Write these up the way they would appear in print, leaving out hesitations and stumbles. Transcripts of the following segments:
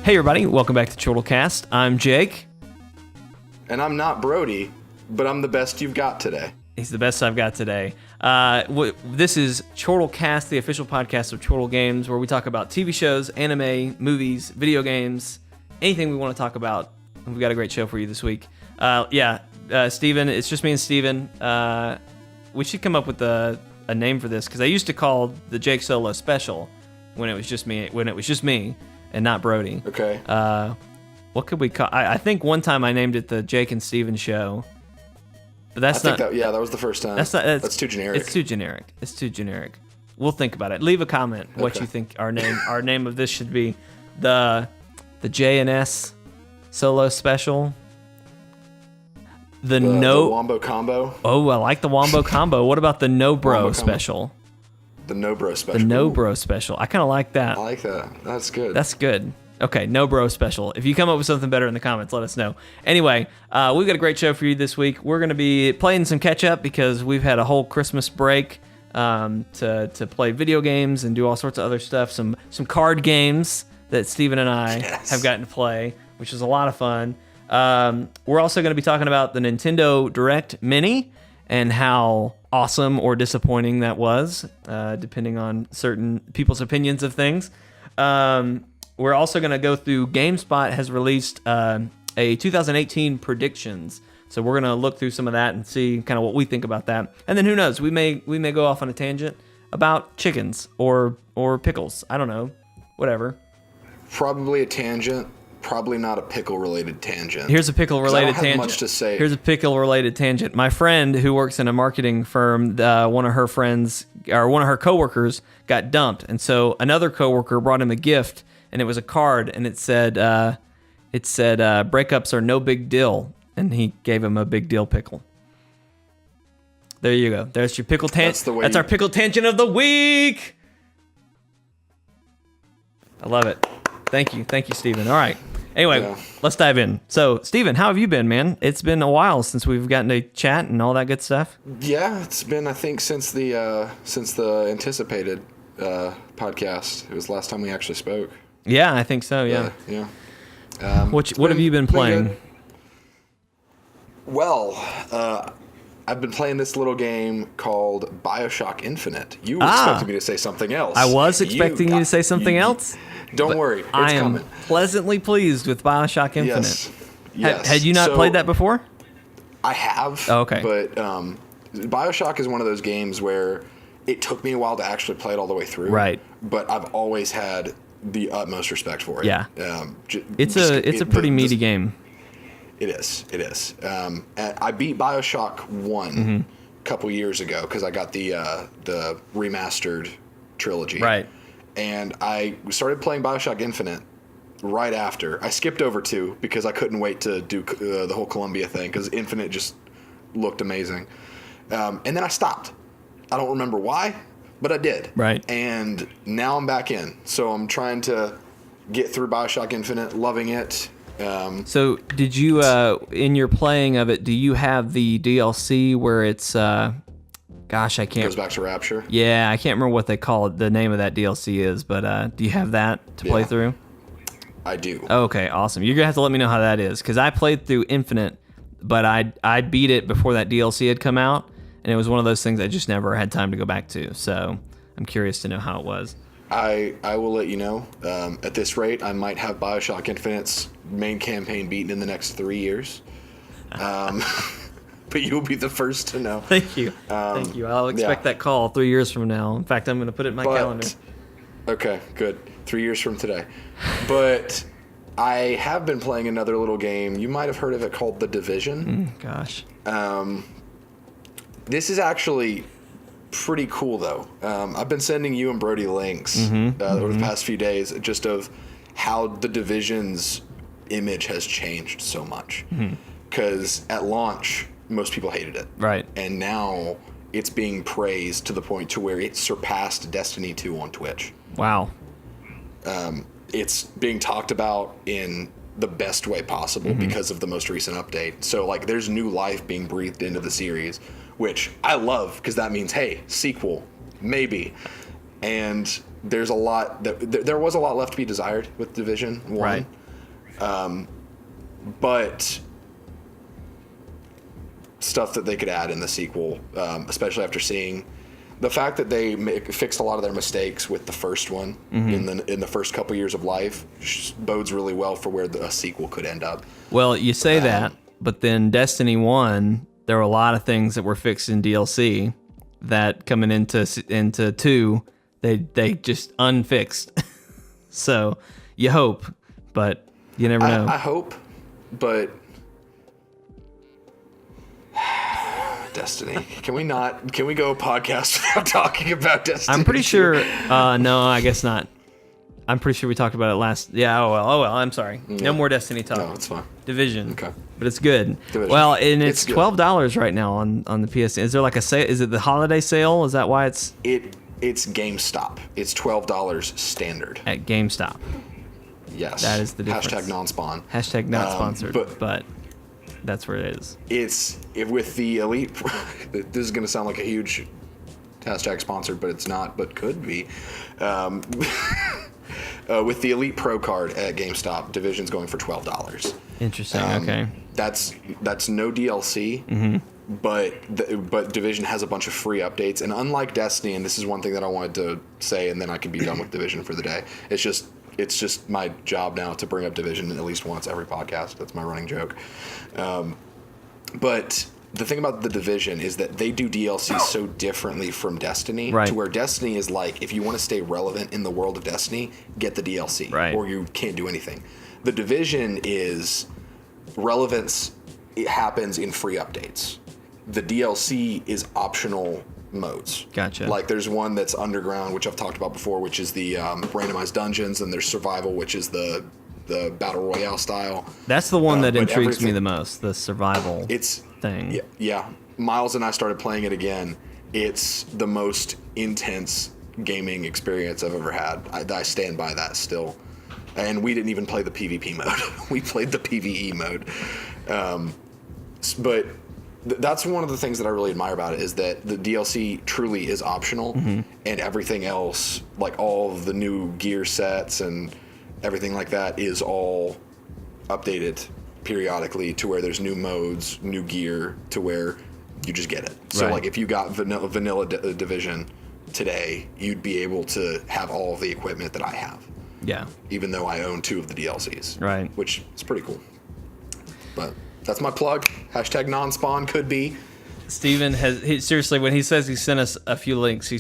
Hey everybody, welcome back to Chortle Cast. I'm Jake. And I'm not Brody, but I'm the best you've got today. He's the best I've got today. This is Chortle Cast, the official podcast of Chortle Games, where we talk about TV shows, anime, movies, video games, anything we want to talk about. And we've got a great show for you this week. Steven, it's just me and Steven. We should come up with a name for this, because I used to call the Jake Solo Special when it was just me and not Brody. Okay. What could we call? I think one time I named it the Jake and Steven Show, but that's not. That was the first time. That's too generic. It's too generic. We'll think about it. Leave a comment what you think our name of this should be. The J and S Solo Special. The Wombo Combo. Oh, I like the Wombo Combo. What about the No Bro Special? The No Bro Special. The No Bro Special. I kind of like that. I like that. That's good. That's good. Okay, No Bro Special. If you come up with something better in the comments, let us know. Anyway, we've got a great show for you this week. We're going to be playing some catch-up because we've had a whole Christmas break to play video games and do all sorts of other stuff. Some card games that Steven and I have gotten to play, which is a lot of fun. We're also going to be talking about the Nintendo Direct Mini and how awesome or disappointing that was, depending on certain people's opinions of things. We're also going to go through GameSpot has released a 2018 predictions. So we're going to look through some of that and see kind of what we think about that. And then who knows, we may go off on a tangent about chickens or pickles. I don't know, whatever. Probably a tangent. Probably not a pickle-related tangent. Here's a pickle-related tangent. Much to say. Here's a pickle-related tangent. My friend who works in a marketing firm, one of her coworkers got dumped, and so another coworker brought him a gift, and it was a card, and it said breakups are no big deal, and he gave him a big deal pickle. There you go. There's your pickle tangent. That's our pickle tangent of the week. I love it. Thank you, Steven. All right. Anyway, Let's dive in. So, Steven, how have you been, man? It's been a while since we've gotten to chat and all that good stuff. Yeah, it's been, I think, since the anticipated podcast. It was the last time we actually spoke. Yeah, I think so. Yeah. What have you been playing? Well, I've been playing this little game called BioShock Infinite. You expected me to say something else. I was expecting you to say something else. Don't worry, it's coming. Pleasantly pleased with BioShock Infinite. Yes. Had you not played that before? I have. Oh, okay. But BioShock is one of those games where it took me a while to actually play it all the way through. Right. But I've always had the utmost respect for it. Yeah. It's a pretty meaty game. It is. I beat BioShock 1 a couple years ago because I got the remastered trilogy. Right. And I started playing BioShock Infinite right after. I skipped over 2 because I couldn't wait to do the whole Columbia thing because Infinite just looked amazing. And then I stopped. I don't remember why, but I did. Right. And now I'm back in. So I'm trying to get through BioShock Infinite, loving it. So did you, in your playing of it, do you have the DLC where it's... Gosh, I can't... Goes back to Rapture? Yeah, I can't remember what they call it. The name of that DLC is, but do you have that to play through? I do. Okay, awesome. You're going to have to let me know how that is, because I played through Infinite, but I beat it before that DLC had come out, and it was one of those things I just never had time to go back to, so I'm curious to know how it was. I will let you know. At this rate, I might have BioShock Infinite's main campaign beaten in the next 3 years. But you'll be the first to know. Thank you. Thank you. I'll expect that call 3 years from now. In fact, I'm going to put it in my calendar. Okay, good. 3 years from today. But I have been playing another little game. You might have heard of it called The Division. Gosh. This is actually pretty cool, though. I've been sending you and Brody links over the past few days just of how The Division's image has changed so much. Because at launch... most people hated it. Right. And now it's being praised to the point to where it surpassed Destiny 2 on Twitch. Wow. It's being talked about in the best way possible because of the most recent update. So, like, there's new life being breathed into the series, which I love because that means, hey, sequel, maybe. And there's a lot there was a lot left to be desired with Division 1. Right. But stuff that they could add in the sequel, especially after seeing the fact that they fixed a lot of their mistakes with the first one in the first couple years of life bodes really well for where a sequel could end up. Well, you say that, but then Destiny 1, there were a lot of things that were fixed in DLC that coming into 2, they just unfixed. So you hope, but you never know. I hope, but Destiny. Can we go a podcast without talking about Destiny? I'm pretty sure. No, I guess not. I'm pretty sure we talked about it last. Yeah. Oh well. I'm sorry. Yeah. No more Destiny talk. No, it's fine. Division. Okay. But it's good. Division. Well, and it's good. $12 right now on the PS. Is there like a sale? Is it the holiday sale? Is that why it's It's GameStop. It's $12 standard. at GameStop? Yes. That is the difference. Hashtag non-spawn. Hashtag not sponsored, but- but that's where it is. With the Elite. This is going to sound like a huge hashtag sponsored, but it's not. But could be. With the Elite Pro card at GameStop, Division's going for $12. Interesting. Okay. That's no DLC. But Division has a bunch of free updates, and unlike Destiny, and this is one thing that I wanted to say, and then I can be done with Division for the day. It's just my job now to bring up Division at least once every podcast. That's my running joke. But the thing about the Division is that they do DLC so differently from Destiny, Right. to where Destiny is like, if you want to stay relevant in the world of Destiny, get the DLC, Right. or you can't do anything. The Division is relevance. It happens in free updates. The DLC is optional modes. Gotcha. Like there's one that's underground, which I've talked about before, which is the randomized dungeons, and there's survival, which is the battle royale style. That's the one that but intrigues me everything- the most. The survival thing. Yeah. Miles and I started playing it again. It's the most intense gaming experience I've ever had. I stand by that still. And we didn't even play the PvP mode. We played the PvE mode. But that's one of the things that I really admire about it, is that the DLC truly is optional, and everything else, like all of the new gear sets and everything like that, is all updated periodically to where there's new modes, new gear, to where you just get it. So Right. like if you got vanilla Division today, you'd be able to have all of the equipment that I have, Yeah. even though I own 2 of the DLCs. Right. Which is pretty cool. But that's my plug. Hashtag non-spawn could be. Steven seriously, when he says he sent us a few links,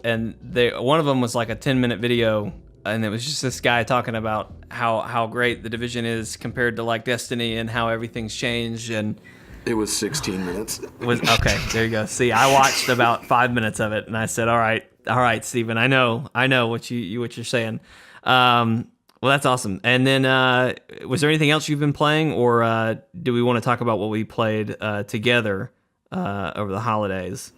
and one of them was like a 10-minute video, and it was just this guy talking about how great the Division is compared to like Destiny and how everything's changed, and It was 16 minutes. was okay. There you go. See, I watched about 5 minutes of it, and I said, "All right, Steven, I know what you're saying." Well, that's awesome. And then, was there anything else you've been playing, or do we want to talk about what we played together over the holidays?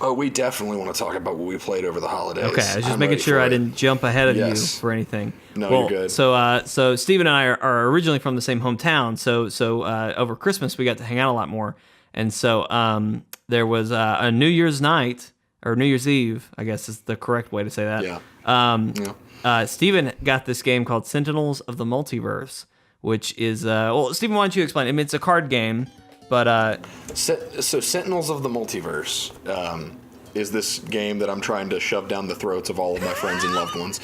Oh, we definitely want to talk about what we played over the holidays. Okay, I was just I'm making ready sure for I it. didn't jump ahead of Yes. you for anything. No, Well, you're good. So Steven and I are originally from the same hometown. So over Christmas we got to hang out a lot more, and so there was a New Year's night or New Year's Eve, I guess is the correct way to say that. Yeah. Steven got this game called Sentinels of the Multiverse, which is Steven, why don't you explain? I mean, it's a card game, but So Sentinels of the Multiverse is this game that I'm trying to shove down the throats of all of my friends and loved ones.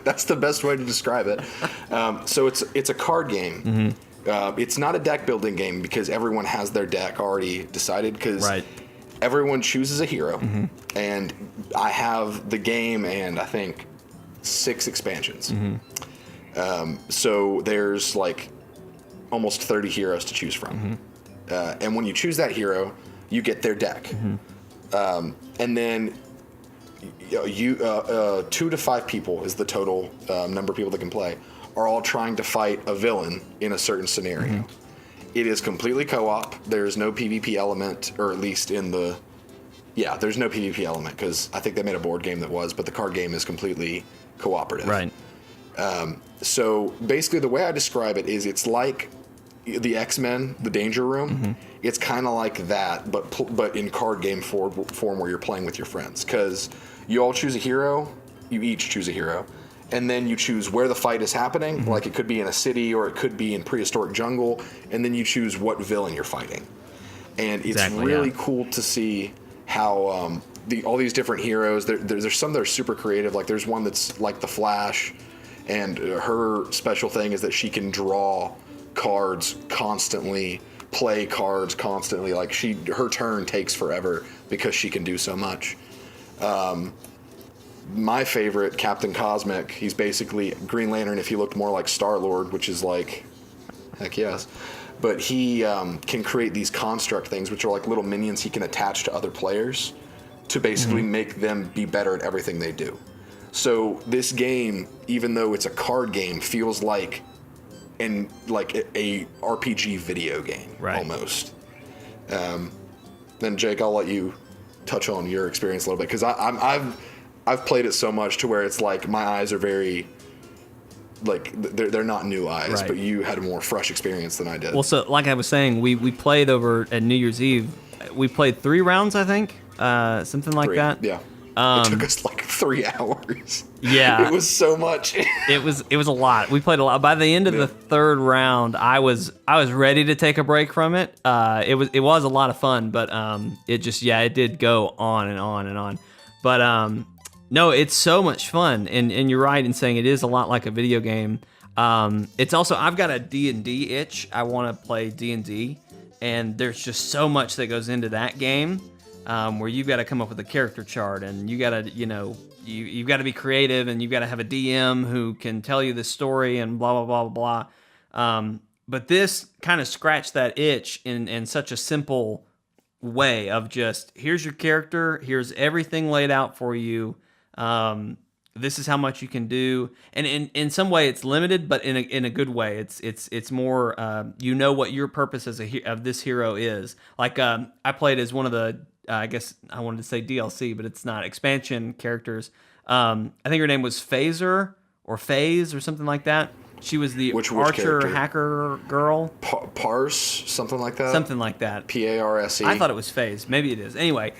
That's the best way to describe it. So it's a card game. It's not a deck building game because everyone has their deck already decided, because Right. everyone chooses a hero, and I have the game and I think 6 expansions. So there's like almost 30 heroes to choose from. And when you choose that hero, you get their deck. And then you 2 to 5 people is the total number of people that can play, are all trying to fight a villain in a certain scenario. It is completely co-op. There's no PvP element, or at least in the... Yeah, there's no PvP element, because I think they made a board game that was, but the card game is completely cooperative. right. So basically the way I describe it is it's like the X-Men, the Danger Room. It's kind of like that, but in card game form where you're playing with your friends, because You all choose a hero. You each choose a hero. And then you choose where the fight is happening. Like it could be in a city or it could be in prehistoric jungle. And then you choose what villain you're fighting. And it's really cool to see how all these different heroes, there's some that are super creative. Like there's one that's like the Flash. And her special thing is that she can draw cards constantly, play cards constantly. Like her turn takes forever because she can do so much. My favorite, Captain Cosmic, he's basically Green Lantern if he looked more like Star-Lord, which is like, heck yes. But he can create these construct things, which are like little minions he can attach to other players to basically make them be better at everything they do. So this game, even though it's a card game, feels like a RPG video game, almost. Then Jake, I'll let you touch on your experience a little bit, because I've played it so much to where it's like my eyes are very, like, they're not new eyes, but you had a more fresh experience than I did. Well, so like I was saying, we played over at New Year's Eve. We played 3 rounds, I think, something like 3, that. Yeah. It took us like 3 hours. Yeah. It was so much. It was a lot. We played a lot. By the end of the 3rd round, I was ready to take a break from it. It was a lot of fun, but it did go on and on and on. But no, it's so much fun, and you're right in saying it is a lot like a video game. It's also, I've got a D&D itch. I want to play D&D, and there's just so much that goes into that game. Where you've got to come up with a character chart, and you got to, you've got to be creative, and you've got to have a DM who can tell you the story and blah, blah, blah, blah. But this kind of scratched that itch in such a simple way of just, here's your character, here's everything laid out for you. This is how much you can do. And in some way it's limited, but in a good way. It's more, what your purpose of this hero is. Like, I played as one of the, I guess I wanted to say DLC, but it's not, expansion characters. I think her name was Phaser or Phase or something like that. She was the which archer character? Hacker girl. Parse, something like that? Something like that. Parse. I thought it was Phase. Maybe it is. Anyway,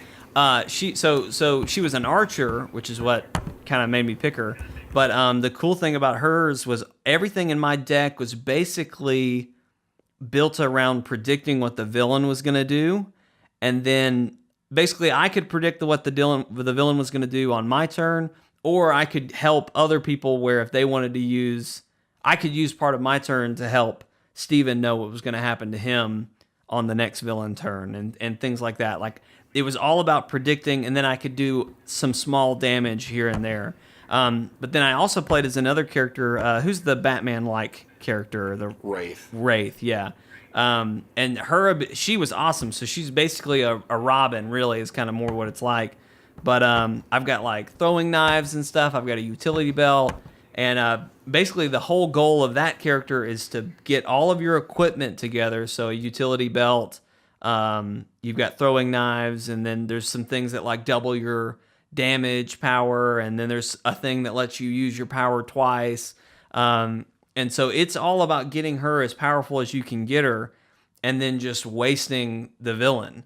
she was an archer, which is what kind of made me pick her. But the cool thing about hers was everything in my deck was basically built around predicting what the villain was going to do, and then basically I could predict what the villain was going to do on my turn, or I could help other people where if they wanted to use, I could use part of my turn to help Steven know what was going to happen to him on the next villain turn, and things like that. Like, it was all about predicting, and then I could do some small damage here and there. But then I also played as another character, who's the Batman-like character? The Wraith, yeah. And she was awesome. So she's basically a Robin, really, is kind of more what it's like. But I've got like throwing knives and stuff. I've got a utility belt. And basically the whole goal of that character is to get all of your equipment together. So a utility belt, you've got throwing knives, and then there's some things that like double your damage power, and then there's a thing that lets you use your power twice. And so it's all about getting her as powerful as you can get her, and then just wasting the villain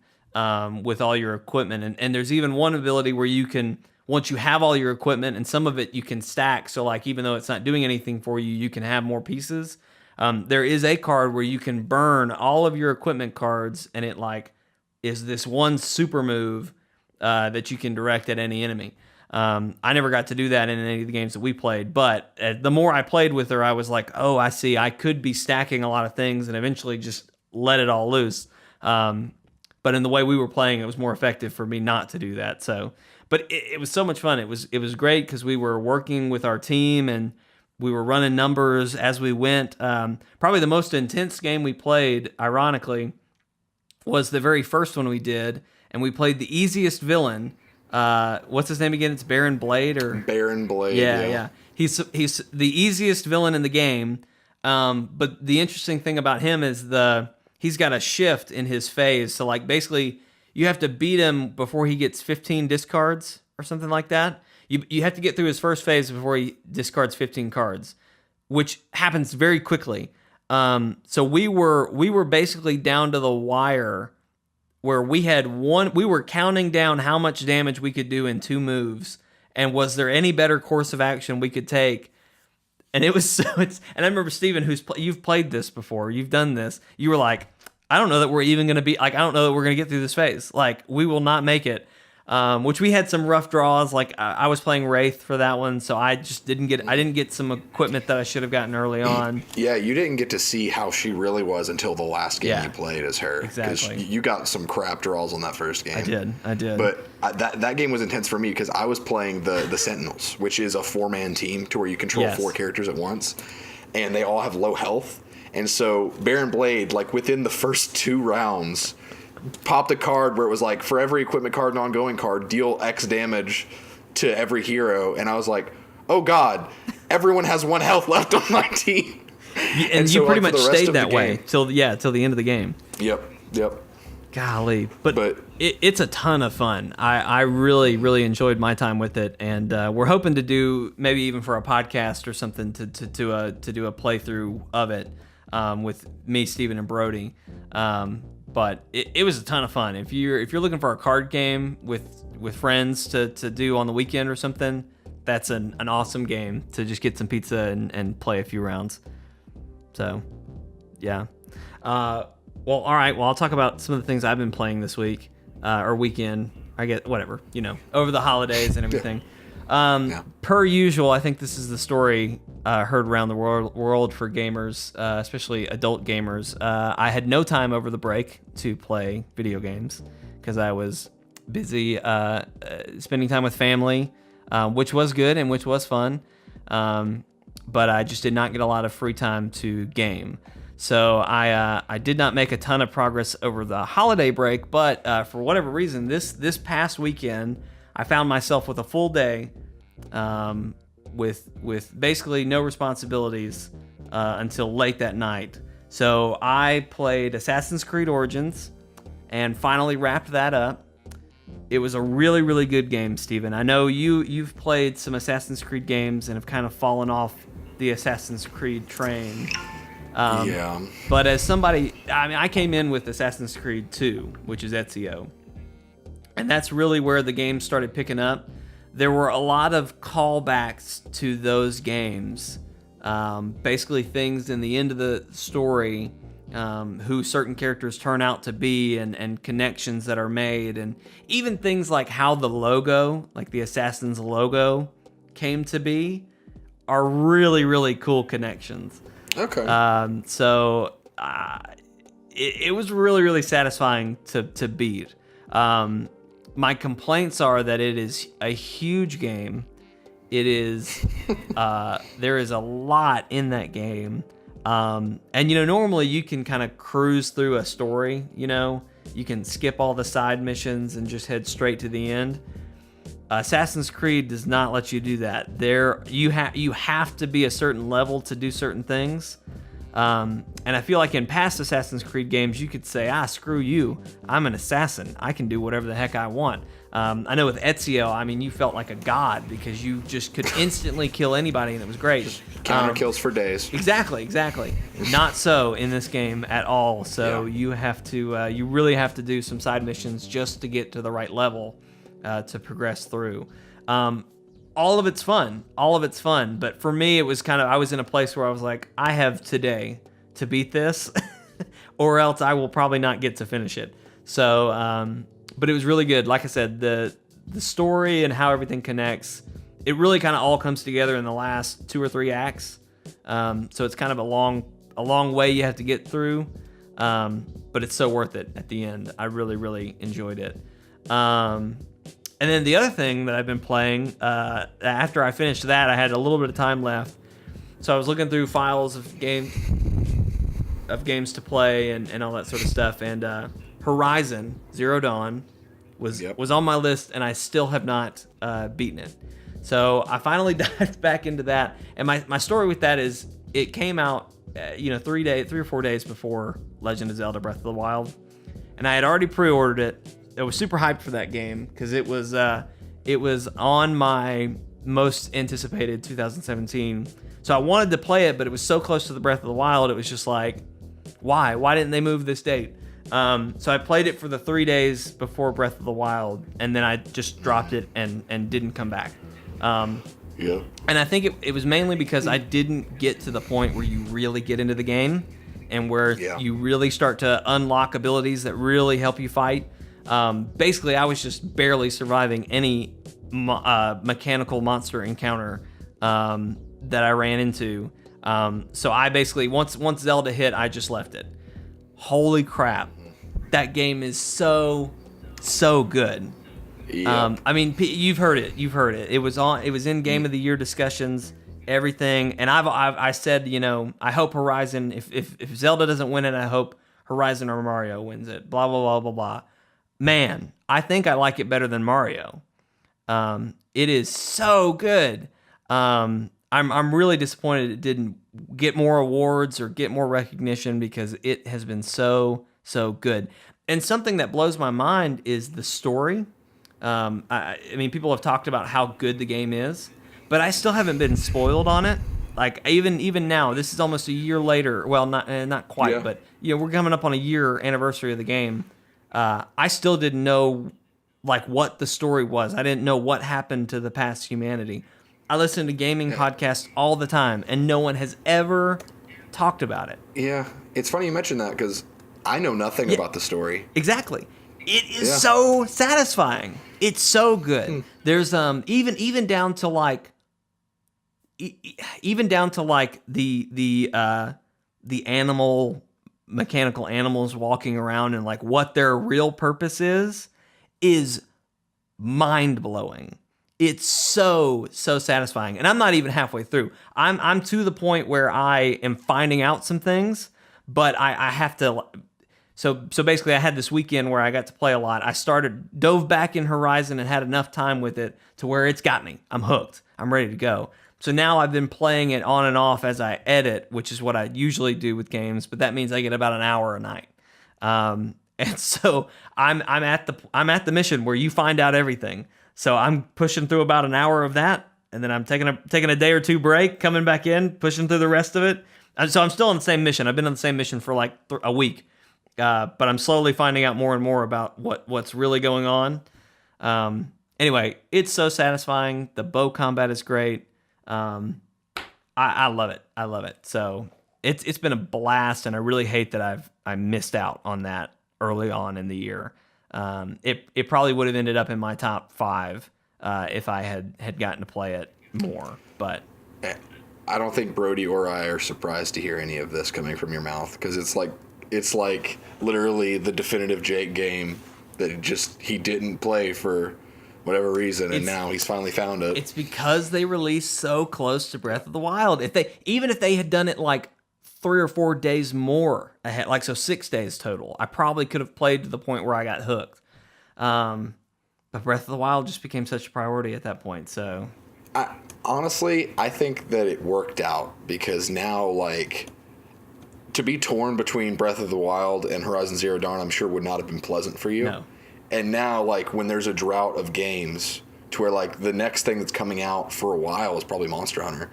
with all your equipment. And there's even one ability where you can, once you have all your equipment, and some of it you can stack, so like even though it's not doing anything for you, you can have more pieces. There is a card where you can burn all of your equipment cards, and it like is this one super move that you can direct at any enemy. I never got to do that in any of the games that we played, but the more I played with her, I was like, oh, I see. I could be stacking a lot of things and eventually just let it all loose. But in the way we were playing, it was more effective for me not to do that. So, but it was so much fun. It was great because we were working with our team and we were running numbers as we went. Probably the most intense game we played, ironically, was the very first one we did, and we played the easiest villain. What's his name again? It's Baron Blade or Baron Blade. Yeah. He's the easiest villain in the game. But the interesting thing about him is he's got a shift in his phase. So like basically you have to beat him before he gets 15 discards or something like that. You have to get through his first phase before he discards 15 cards, which happens very quickly. So we were basically down to the wire where we were counting down how much damage we could do in 2 moves. And was there any better course of action we could take? And it was so. And I remember Steven, you've played this before, you've done this. You were like, I don't know that we're even going to be like, I don't know that we're going to get through this phase. Like, we will not make it. Which we had some rough draws. Like I was playing Wraith for that one, so I didn't get some equipment that I should have gotten early on. Yeah, you didn't get to see how she really was until the last game you played as her. Exactly. 'Cause you got some crap draws on that first game. I did. But that game was intense for me because I was playing the Sentinels, which is a 4-man team to where you control 4 characters at once, and they all have low health. And so Baron Blade, like within the first 2 rounds, popped a card where it was like, for every equipment card and ongoing card, deal X damage to every hero. And I was like, oh God, everyone has 1 health left on my team. And you pretty much stayed that way till the end of the game. Yep. Golly. But it's a ton of fun. I really, really enjoyed my time with it. And we're hoping to do, maybe even for a podcast or something, to do a playthrough of it with me, Steven, and Brody. But it was a ton of fun. If you're looking for a card game with friends to do on the weekend or something, that's an awesome game to just get some pizza and play a few rounds. So, yeah. Well, all right. Well, I'll talk about some of the things I've been playing this week or weekend. I get whatever, over the holidays and everything. Per usual, I think this is the story heard around the world for gamers, especially adult gamers. I had no time over the break to play video games because I was busy spending time with family, which was good and which was fun. But I just did not get a lot of free time to game. So I did not make a ton of progress over the holiday break, but for whatever reason, this past weekend, I found myself with a full day, with basically no responsibilities until late that night. So I played Assassin's Creed Origins and finally wrapped that up. It was a really, really good game, Steven. I know you've played some Assassin's Creed games and have kind of fallen off the Assassin's Creed train. But as somebody, I came in with Assassin's Creed 2, which is Ezio. And that's really where the game started picking up. There were a lot of callbacks to those games. Basically things in the end of the story, who certain characters turn out to be and connections that are made. And even things like how the logo, like the Assassin's logo, came to be are really, really cool connections. Okay. It was really, really satisfying to beat. My complaints are that it is a huge game. It is, there is a lot in that game. And normally you can kind of cruise through a story, you can skip all the side missions and just head straight to the end. Assassin's Creed does not let you do that. You have to be a certain level to do certain things. And I feel like in past Assassin's Creed games, you could say, screw you. I'm an assassin. I can do whatever the heck I want. I know with Ezio, you felt like a god because you just could instantly kill anybody and it was great. Counter kills for days. Exactly. Not so in this game at all. So you have to, you really have to do some side missions just to get to the right level to progress through. All of it's fun. But for me, it was I was in a place where I was like, I have today to beat this or else I will probably not get to finish it. So, but it was really good. Like I said, the story and how everything connects, it really kind of all comes together in the last 2 or 3 acts. So it's kind of a long way you have to get through. But it's so worth it at the end. I really, really enjoyed it. And then the other thing that I've been playing, after I finished that, I had a little bit of time left. So I was looking through files of games to play and all that sort of stuff. And Horizon Zero Dawn was on my list, and I still have not beaten it. So I finally dived back into that. And my story with that is it came out 3 or 4 days before Legend of Zelda Breath of the Wild. And I had already pre-ordered it. I was super hyped for that game because it was on my most anticipated 2017. So I wanted to play it, but it was so close to the Breath of the Wild. It was just like, why? Why didn't they move this date? So I played it for the 3 days before Breath of the Wild, and then I just dropped it and didn't come back. Yeah. And I think it was mainly because I didn't get to the point where you really get into the game and where you really start to unlock abilities that really help you fight. Basically, I was just barely surviving any mechanical monster encounter that I ran into. So I basically, once Zelda hit, I just left it. Holy crap. That game is so good. Yep. I mean, you've heard it. It was in Game of the Year discussions, everything. And I said, I hope Horizon, if Zelda doesn't win it, I hope Horizon or Mario wins it. Blah, blah, blah, blah, blah. Man, I think I like it better than Mario. It is so good. I'm really disappointed it didn't get more awards or get more recognition because it has been so good. And something that blows my mind is the story. I mean, people have talked about how good the game is, but I still haven't been spoiled on it. Like even now, this is almost a year later. Well, not quite, but we're coming up on a year anniversary of the game. I still didn't know like what the story was. I didn't know what happened to the past humanity. I listen to gaming podcasts all the time, and no one has ever talked about it. Yeah, it's funny you mentioned that because I know nothing about the story. Exactly. It is so satisfying. It's so good. There's even down to like the mechanical animals walking around and like what their real purpose is mind-blowing. It's so satisfying. And I'm not even halfway through. I'm to the point where I am finding out some things, but I have to. So basically, I had this weekend where I got to play a lot. I dove back in Horizon and had enough time with it to where it's got me. I'm hooked. I'm ready to go. So now I've been playing it on and off as I edit, which is what I usually do with games. But that means I get about an hour a night. And so I'm at the mission where you find out everything. So I'm pushing through about an hour of that, and then I'm taking a day or two break, coming back in, pushing through the rest of it. And so I'm still on the same mission. I've been on the same mission for like a week. But I'm slowly finding out more and more about what's really going on. Anyway, it's so satisfying. The bow combat is great. I love it. I love it. So it's been a blast, and I really hate that I missed out on that early on in the year. It probably would have ended up in my top 5 if I had gotten to play it more. But I don't think Brody or I are surprised to hear any of this coming from your mouth because it's like literally the definitive Jake game that he didn't play for whatever reason, and now he's finally found it. It's because they released so close to Breath of the Wild. If they had done it like 3 or 4 days more ahead, like so 6 days total, I probably could have played to the point where I got hooked. But Breath of the Wild just became such a priority at that point. So, honestly, I think that it worked out because now like. To be torn between Breath of the Wild and Horizon Zero Dawn, I'm sure would not have been pleasant for you. No. And now, like, when there's a drought of games to where, like, the next thing that's coming out for a while is probably Monster Hunter.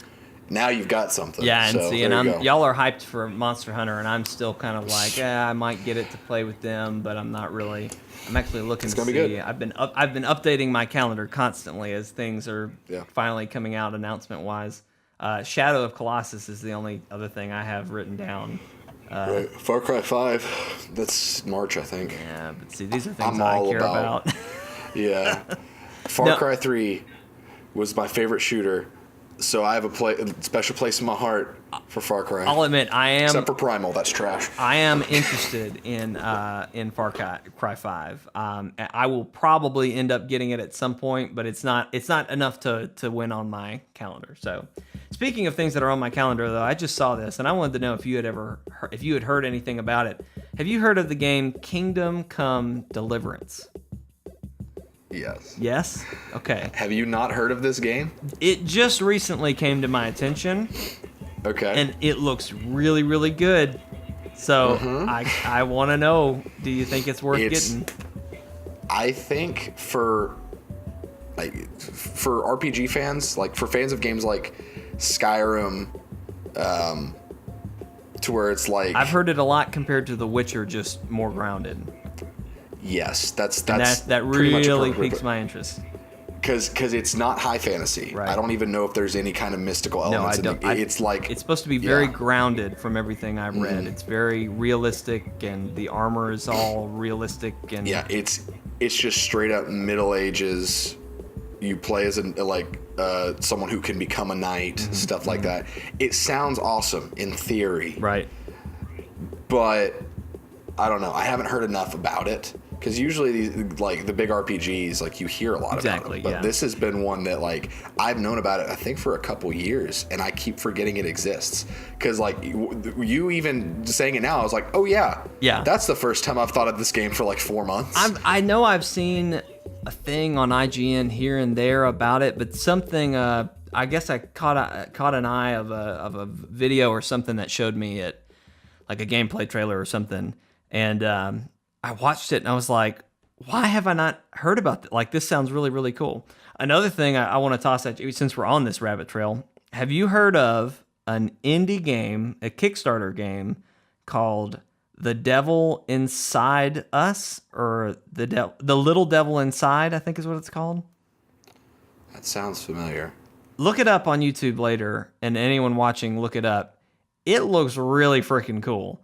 Now you've got something. Yeah, and so, see, and y'all are hyped for Monster Hunter, and I'm still kind of like, I might get it to play with them, but I'm not really. I'm actually looking to see. Be good. I've been updating my calendar constantly as things are finally coming out announcement-wise. Shadow of Colossus is the only other thing I have written down. Right. Far Cry 5, that's March, I think. Yeah, but see, these are things I care about. Yeah. Far Cry 3 was my favorite shooter, so I have a special place in my heart for Far Cry. I'll admit, I am... Except for Primal, that's trash. I am interested in Far Cry 5. I will probably end up getting it at some point, but it's not enough to win on my calendar. So, speaking of things that are on my calendar, though, I just saw this, and I wanted to know if you had heard anything about it. Have you heard of the game Kingdom Come Deliverance? Yes. Yes? Okay. Have you not heard of this game? It just recently came to my attention. Okay. And it looks really, really good. So I want to know, do you think it's worth getting? I think for RPG fans, like for fans of games like Skyrim, to where it's like... I've heard it a lot compared to The Witcher, just more grounded. Yes, that really piques my interest. because it's not high fantasy. Right. I don't even know if there's any kind of mystical No, elements. I don't. It's like it's supposed to be very grounded from everything I've read. It's very realistic, and the armor is all realistic. And it's just straight up Middle Ages. You play as someone who can become a knight, stuff like that. It sounds awesome in theory, right? But I don't know. I haven't heard enough about it. Because usually, the big RPGs, you hear a lot about it. But this has been one that, I've known about it, I think, for a couple years, and I keep forgetting it exists. Because, you even saying it now, I was like, oh, yeah. Yeah. That's the first time I've thought of this game for, 4 months. I know I've seen a thing on IGN here and there about it, but something, I guess I caught an eye of a video or something that showed me it, like a gameplay trailer or something, and I watched it and I was like, why have I not heard about this? This sounds really, really cool. Another thing I want to toss at you, since we're on this rabbit trail, have you heard of an indie game, a Kickstarter game called The Devil Inside Us, or the Little Devil Inside, I think is what it's called? That sounds familiar. Look it up on YouTube later, and anyone watching, look it up. It looks really freaking cool.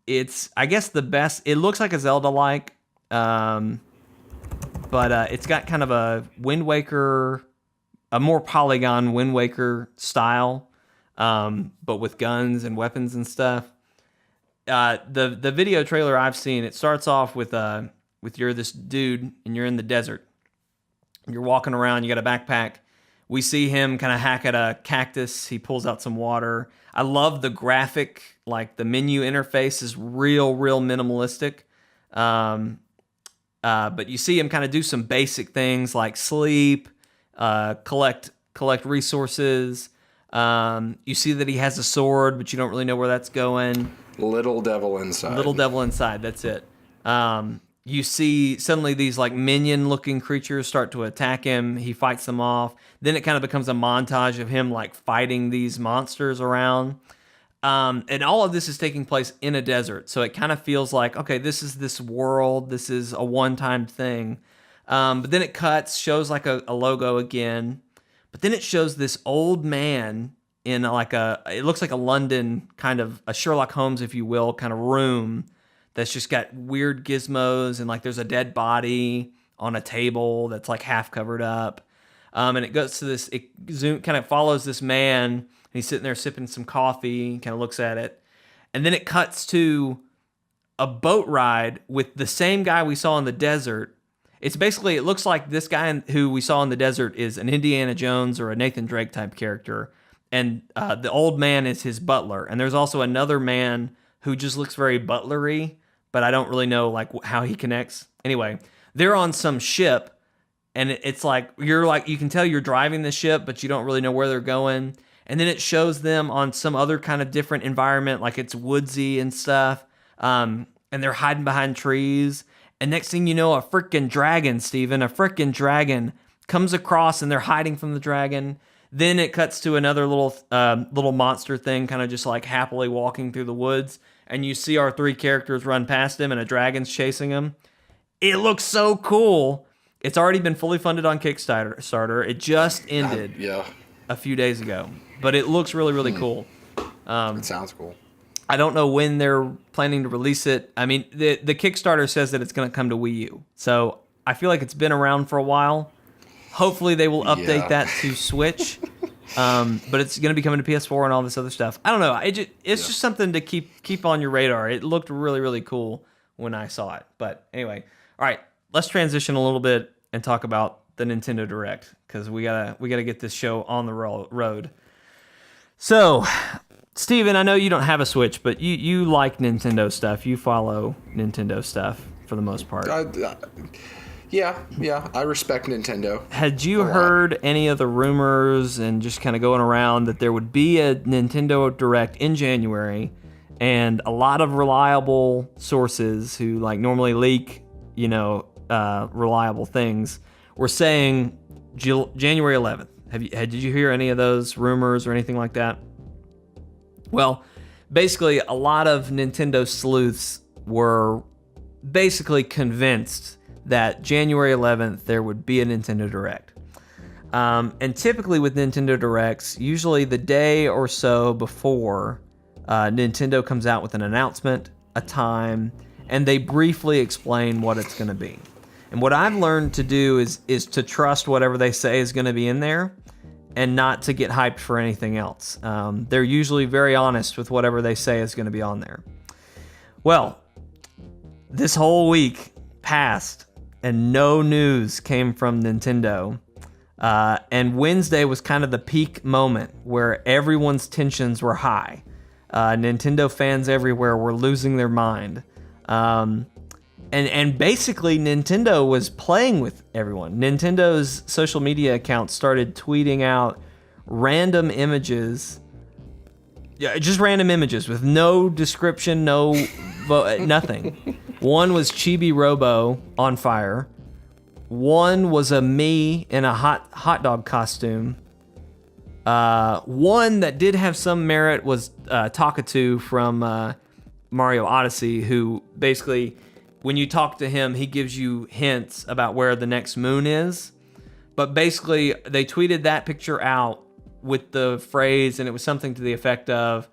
It's, I guess, the best. It looks like a Zelda-like, but it's got kind of a Wind Waker, a more polygon Wind Waker style, but with guns and weapons and stuff. The video trailer I've seen, it starts off with you're this dude and you're in the desert. You're walking around. You got a backpack. We see him kind of hack at a cactus. He pulls out some water. I love the graphic, the menu interface is real minimalistic. But you see him kind of do some basic things like sleep, collect resources. You see that he has a sword, but you don't really know where that's going. Little Devil Inside. Little Devil Inside, that's it. You see suddenly these minion-looking creatures start to attack him. He fights them off. Then it kind of becomes a montage of him fighting these monsters around. And all of this is taking place in a desert. So it kind of feels like, okay, this is this world. This is a one-time thing. But then it cuts, shows a logo again. But then it shows this old man in it looks like a London kind of, a Sherlock Holmes, if you will, kind of room that's just got weird gizmos, and there's a dead body on a table that's half covered up. And it goes to this, it kind of follows this man, and he's sitting there sipping some coffee, kind of looks at it. And then it cuts to a boat ride with the same guy we saw in the desert. It's basically, it looks like this guy who we saw in the desert is an Indiana Jones or a Nathan Drake type character. And the old man is his butler. And there's also another man who just looks very butlery, but I don't really know how he connects. Anyway, they're on some ship, and it's you can tell you're driving the ship, but you don't really know where they're going. And then it shows them on some other kind of different environment, it's woodsy and stuff. And they're hiding behind trees. And next thing you know, a freaking dragon, Steven, a freaking dragon comes across, and they're hiding from the dragon. Then it cuts to another little monster thing, kind of just happily walking through the woods. And you see our three characters run past him, and a dragon's chasing him. It looks so cool. It's already been fully funded on Kickstarter. It just ended a few days ago. But it looks really, really cool. It sounds cool. I don't know when they're planning to release it. I mean, the Kickstarter says that it's going to come to Wii U. So I feel like it's been around for a while. Hopefully they will update that to Switch. But it's going to be coming to PS4 and all this other stuff. I don't know. It's just something to keep on your radar. It looked really, really cool when I saw it. But anyway, all right, let's transition a little bit and talk about the Nintendo Direct, because we gotta get this show on the road. So, Steven, I know you don't have a Switch, but you like Nintendo stuff. You follow Nintendo stuff for the most part. Yeah, I respect Nintendo. Had you heard any of the rumors and just kind of going around that there would be a Nintendo Direct in January, and a lot of reliable sources who normally leak, reliable things, were saying January 11th? Did you hear any of those rumors or anything like that? Well, basically, a lot of Nintendo sleuths were basically convinced that January 11th there would be a Nintendo Direct. And typically with Nintendo Directs, usually the day or so before, Nintendo comes out with an announcement, a time, and they briefly explain what it's going to be. And what I've learned to do is to trust whatever they say is going to be in there and not to get hyped for anything else. They're usually very honest with whatever they say is going to be on there. Well, this whole week passed and no news came from Nintendo. And Wednesday was kind of the peak moment where everyone's tensions were high. Nintendo fans everywhere were losing their mind. And basically Nintendo was playing with everyone. Nintendo's social media accounts started tweeting out random images. Yeah, just random images with no description, nothing. One was Chibi Robo on fire. One was a me in a hot dog costume. One that did have some merit was Takatu from Mario Odyssey, who basically, when you talk to him, he gives you hints about where the next moon is. But basically, they tweeted that picture out with the phrase, and it was something to the effect of,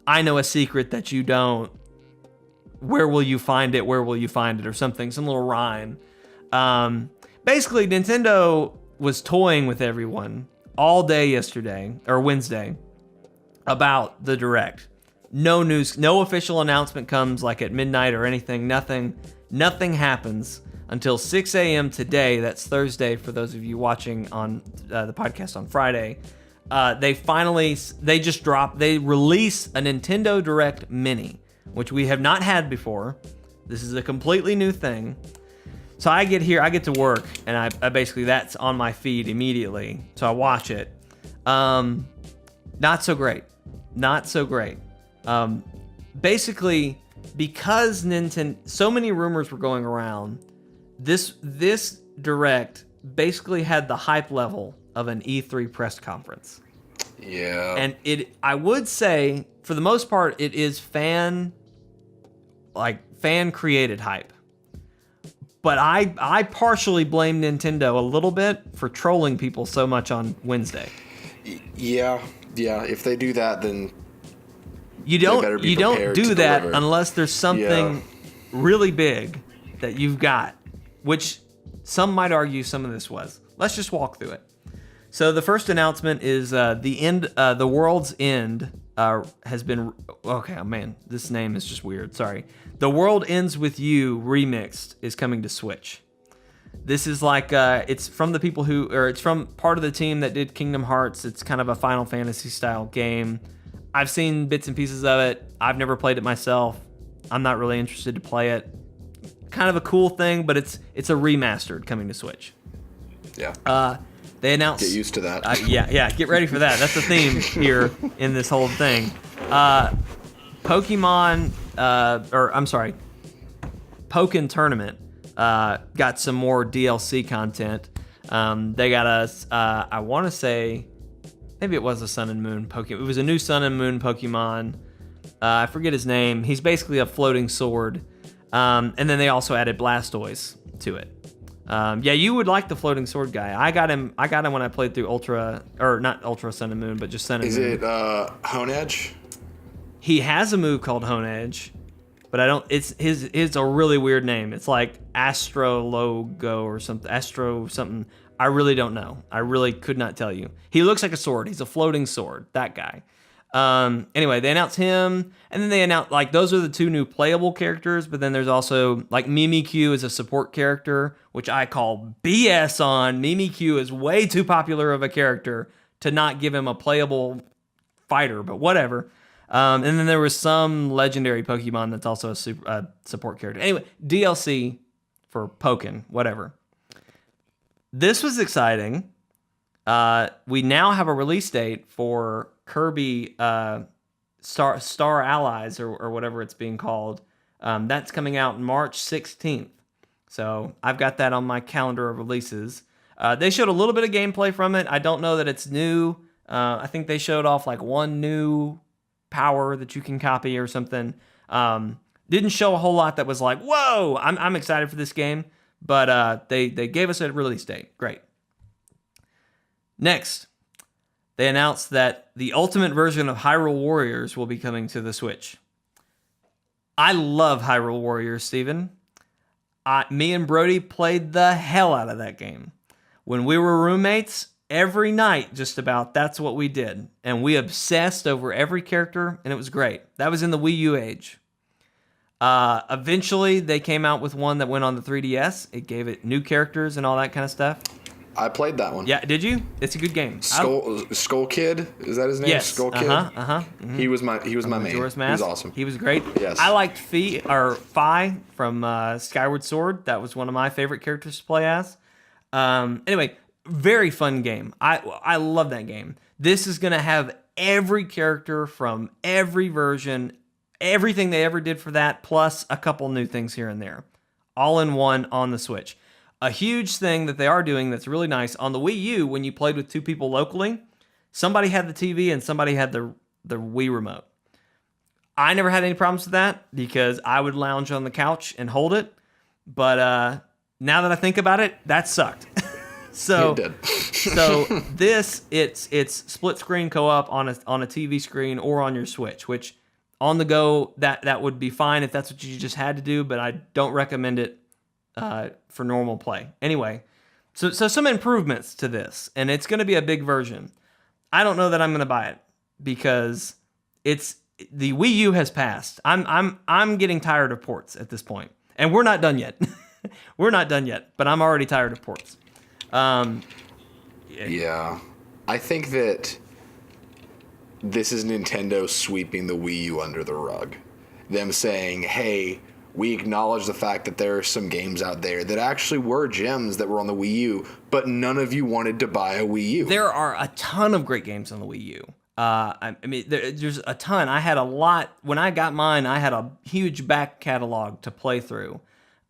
"I know a secret that you don't. Where will you find it? Where will you find it?" Or something, some little rhyme. Basically, Nintendo was toying with everyone all day yesterday, or Wednesday, about the Direct. No news, no official announcement comes like at midnight or anything, nothing happens until 6 a.m. today. That's Thursday for those of you watching on the podcast on Friday. They release a Nintendo Direct Mini, which we have not had before. This is a completely new thing. So I get to work, and I basically, that's on my feed immediately. So I watch it. Not so great. Basically, because Nintendo, so many rumors were going around, this Direct basically had the hype level of an E3 press conference. Yeah. And I would say, for the most part, it is fan created hype. But I partially blame Nintendo a little bit for trolling people so much on Wednesday. Yeah. If they do that, then you don't do that deliver. Unless there's something really big that you've got, which some might argue some of this was. Let's just walk through it. So the first announcement is the World's End has been. Okay, oh man, this name is just weird. Sorry. The World Ends With You remixed is coming to Switch. This is like it's from the people it's from part of the team that did Kingdom Hearts. It's kind of a Final Fantasy style game. I've seen bits and pieces of it. I've never played it myself. I'm not really interested to play it. Kind of a cool thing, but it's a remastered coming to Switch. Yeah. They announced. Get used to that. Yeah. Get ready for that. That's the theme here in this whole thing. Pokken Tournament got some more DLC content. They got us. I want to say, maybe it was a Sun and Moon Pokemon. It was a new Sun and Moon Pokemon. I forget his name. He's basically a floating sword. And then they also added Blastoise to it. You would like the floating sword guy. I got him when I played through not Ultra Sun and Moon, but just Sun and Moon. Is it Honedge? He has a move called Honedge, but it's a really weird name. It's like Astrologo or something. Astro something. I really don't know. I really could not tell you. He looks like a sword. He's a floating sword. That guy. Anyway, they announced him, and then they announced, like, those are the two new playable characters, but then there's also, like, Mimikyu is a support character, which I call BS on. Mimikyu is way too popular of a character to not give him a playable fighter, but whatever. And then there was some legendary Pokemon that's also a support character. Anyway, DLC for Pokken, whatever. This was exciting. We now have a release date for Kirby Star Allies or whatever it's being called. That's coming out March 16th. So I've got that on my calendar of releases. They showed a little bit of gameplay from it. I don't know that it's new. I think they showed off like one new power that you can copy or something. Didn't show a whole lot that was like, whoa, I'm excited for this game. But they gave us a release date. Great. Next, they announced that the ultimate version of Hyrule Warriors will be coming to the Switch. I love Hyrule Warriors, Steven. Me and Brody played the hell out of that game. When we were roommates, every night just about, that's what we did. And we obsessed over every character, and it was great. That was in the Wii U age. Eventually, they came out with one that went on the 3DS. It gave it new characters and all that kind of stuff. I played that one. Yeah, did you? It's a good game. Skull Kid, is that his name? Yes. Skull Kid. Mm-hmm. He was my main. He was awesome. He was great. Yes. I liked Fi from Skyward Sword. That was one of my favorite characters to play as. Anyway, very fun game. I love that game. This is gonna have every character from every version, everything they ever did for that, plus a couple new things here and there, all in one on the Switch. A huge thing that they are doing that's really nice, on the Wii U, when you played with two people locally, somebody had the TV and somebody had the Wii remote. I never had any problems with that because I would lounge on the couch and hold it. But now that I think about it, that sucked. So it's split screen co-op on a TV screen or on your Switch, which on the go that would be fine if that's what you just had to do, but I don't recommend it for normal play. Anyway, so some improvements to this, and it's going to be a big version. I don't know that I'm going to buy it because the Wii U has passed. I'm getting tired of ports at this point, and we're not done yet. We're not done yet, but I'm already tired of ports. Yeah, I think that this is Nintendo sweeping the Wii U under the rug. Them saying, hey, we acknowledge the fact that there are some games out there that actually were gems that were on the Wii U, but none of you wanted to buy a Wii U. There are a ton of great games on the Wii U. I mean, there's a ton. I had a lot. When I got mine, I had a huge back catalog to play through.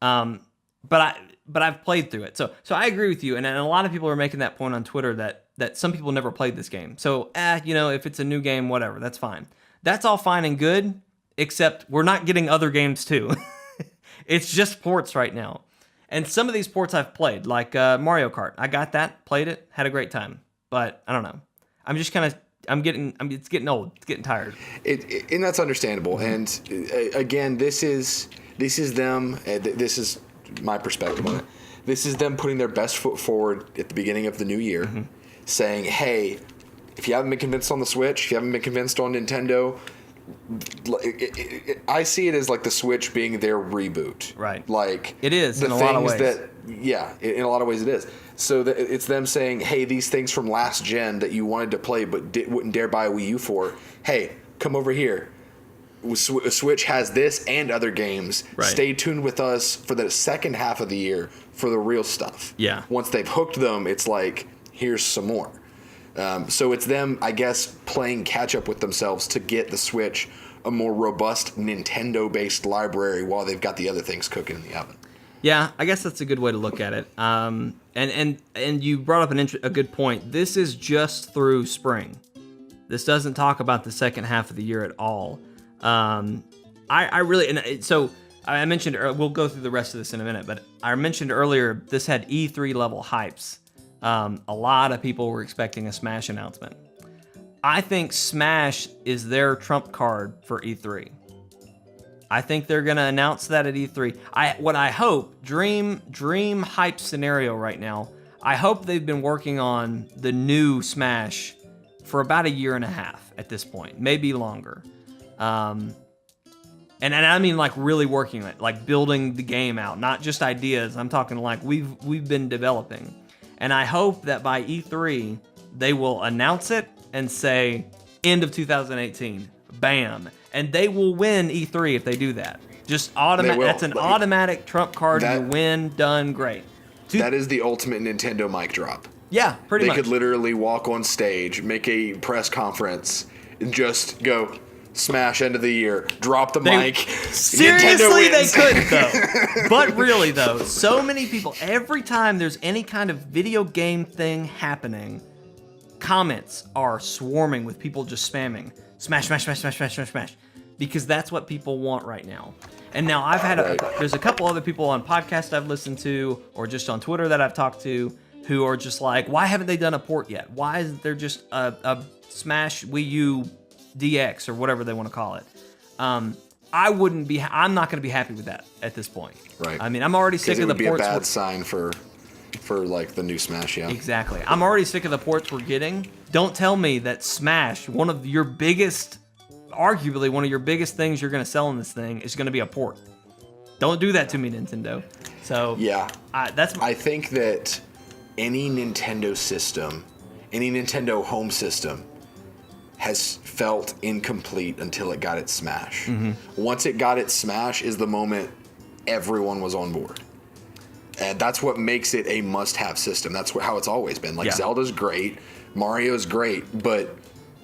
But I've played through it. So I agree with you. And a lot of people are making that point on Twitter that some people never played this game. So, if it's a new game, whatever, that's fine. That's all fine and good, except we're not getting other games too. It's just ports right now. And some of these ports I've played, like Mario Kart. I got that, played it, had a great time. But I don't know. I'm just kind of, it's getting old. It's getting tired. And that's understandable. Mm-hmm. And again, this is them. This is my perspective on it. This is them putting their best foot forward at the beginning of the new year, mm-hmm. saying, hey, if you haven't been convinced on the Switch, if you haven't been convinced on Nintendo, I see it as like the Switch being their reboot. Right. Like it is in a lot of ways. In a lot of ways it is. So it's them saying, hey, these things from last gen that you wanted to play but wouldn't dare buy a Wii U for, hey, come over here. Switch has this and other games. Right. Stay tuned with us for the second half of the year for the real stuff. Yeah. Once they've hooked them, it's like, here's some more. So it's them, I guess, playing catch up with themselves to get the Switch a more robust Nintendo-based library while they've got the other things cooking in the oven. Yeah, I guess that's a good way to look at it. And you brought up a good point. This is just through spring. This doesn't talk about the second half of the year at all. I mentioned, we'll go through the rest of this in a minute, but I mentioned earlier this had E3 level hypes. A lot of people were expecting a Smash announcement. I think Smash is their trump card for E3. I think they're going to announce that at E3. What I hope, dream hype scenario right now, I hope they've been working on the new Smash for about a year and a half at this point, maybe longer. And I mean like really working it, like building the game out, not just ideas. I'm talking like we've been developing. And I hope that by E3, they will announce it and say, end of 2018, bam. And they will win E3 if they do that. Just automatic. That's an automatic trump card. You win, done, great. That is the ultimate Nintendo mic drop. Yeah, pretty much. They could literally walk on stage, make a press conference, and just go, Smash end of the year, drop the mic. Seriously, they could though. But really though, so many people, every time there's any kind of video game thing happening, comments are swarming with people just spamming Smash, Smash, Smash, Smash, Smash, Smash, Smash. because that's what people want right now. And now I've had there's a couple other people on podcasts I've listened to, or just on Twitter that I've talked to, who are just like, why haven't they done a port yet? Why isn't there just a Smash Wii U DX or whatever they want to call it? I'm not going to be happy with that at this point. Right. I mean, I'm already sick of the ports. It would be a bad sign for like the new Smash, yeah. Exactly. I'm already sick of the ports we're getting. Don't tell me that Smash, arguably one of your biggest things you're going to sell in this thing, is going to be a port. Don't do that to me, Nintendo. So yeah, I think that any Nintendo system, any Nintendo home system, has felt incomplete until it got its Smash. Mm-hmm. Once it got its Smash is the moment everyone was on board. And that's what makes it a must-have system. That's how it's always been. Like, Zelda's great, Mario's great, but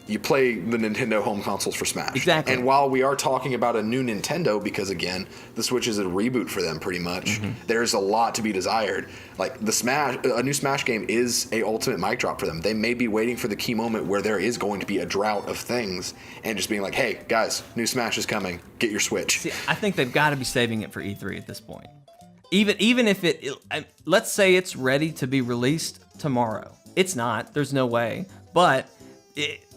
you play the Nintendo home consoles for Smash. Exactly. And while we are talking about a new Nintendo, because again, the Switch is a reboot for them pretty much, there's a lot to be desired. Like, a new Smash game is a ultimate mic drop for them. They may be waiting for the key moment where there is going to be a drought of things and just being like, hey, guys, new Smash is coming. Get your Switch. See, I think they've got to be saving it for E3 at this point. Even if let's say it's ready to be released tomorrow. It's not. There's no way. But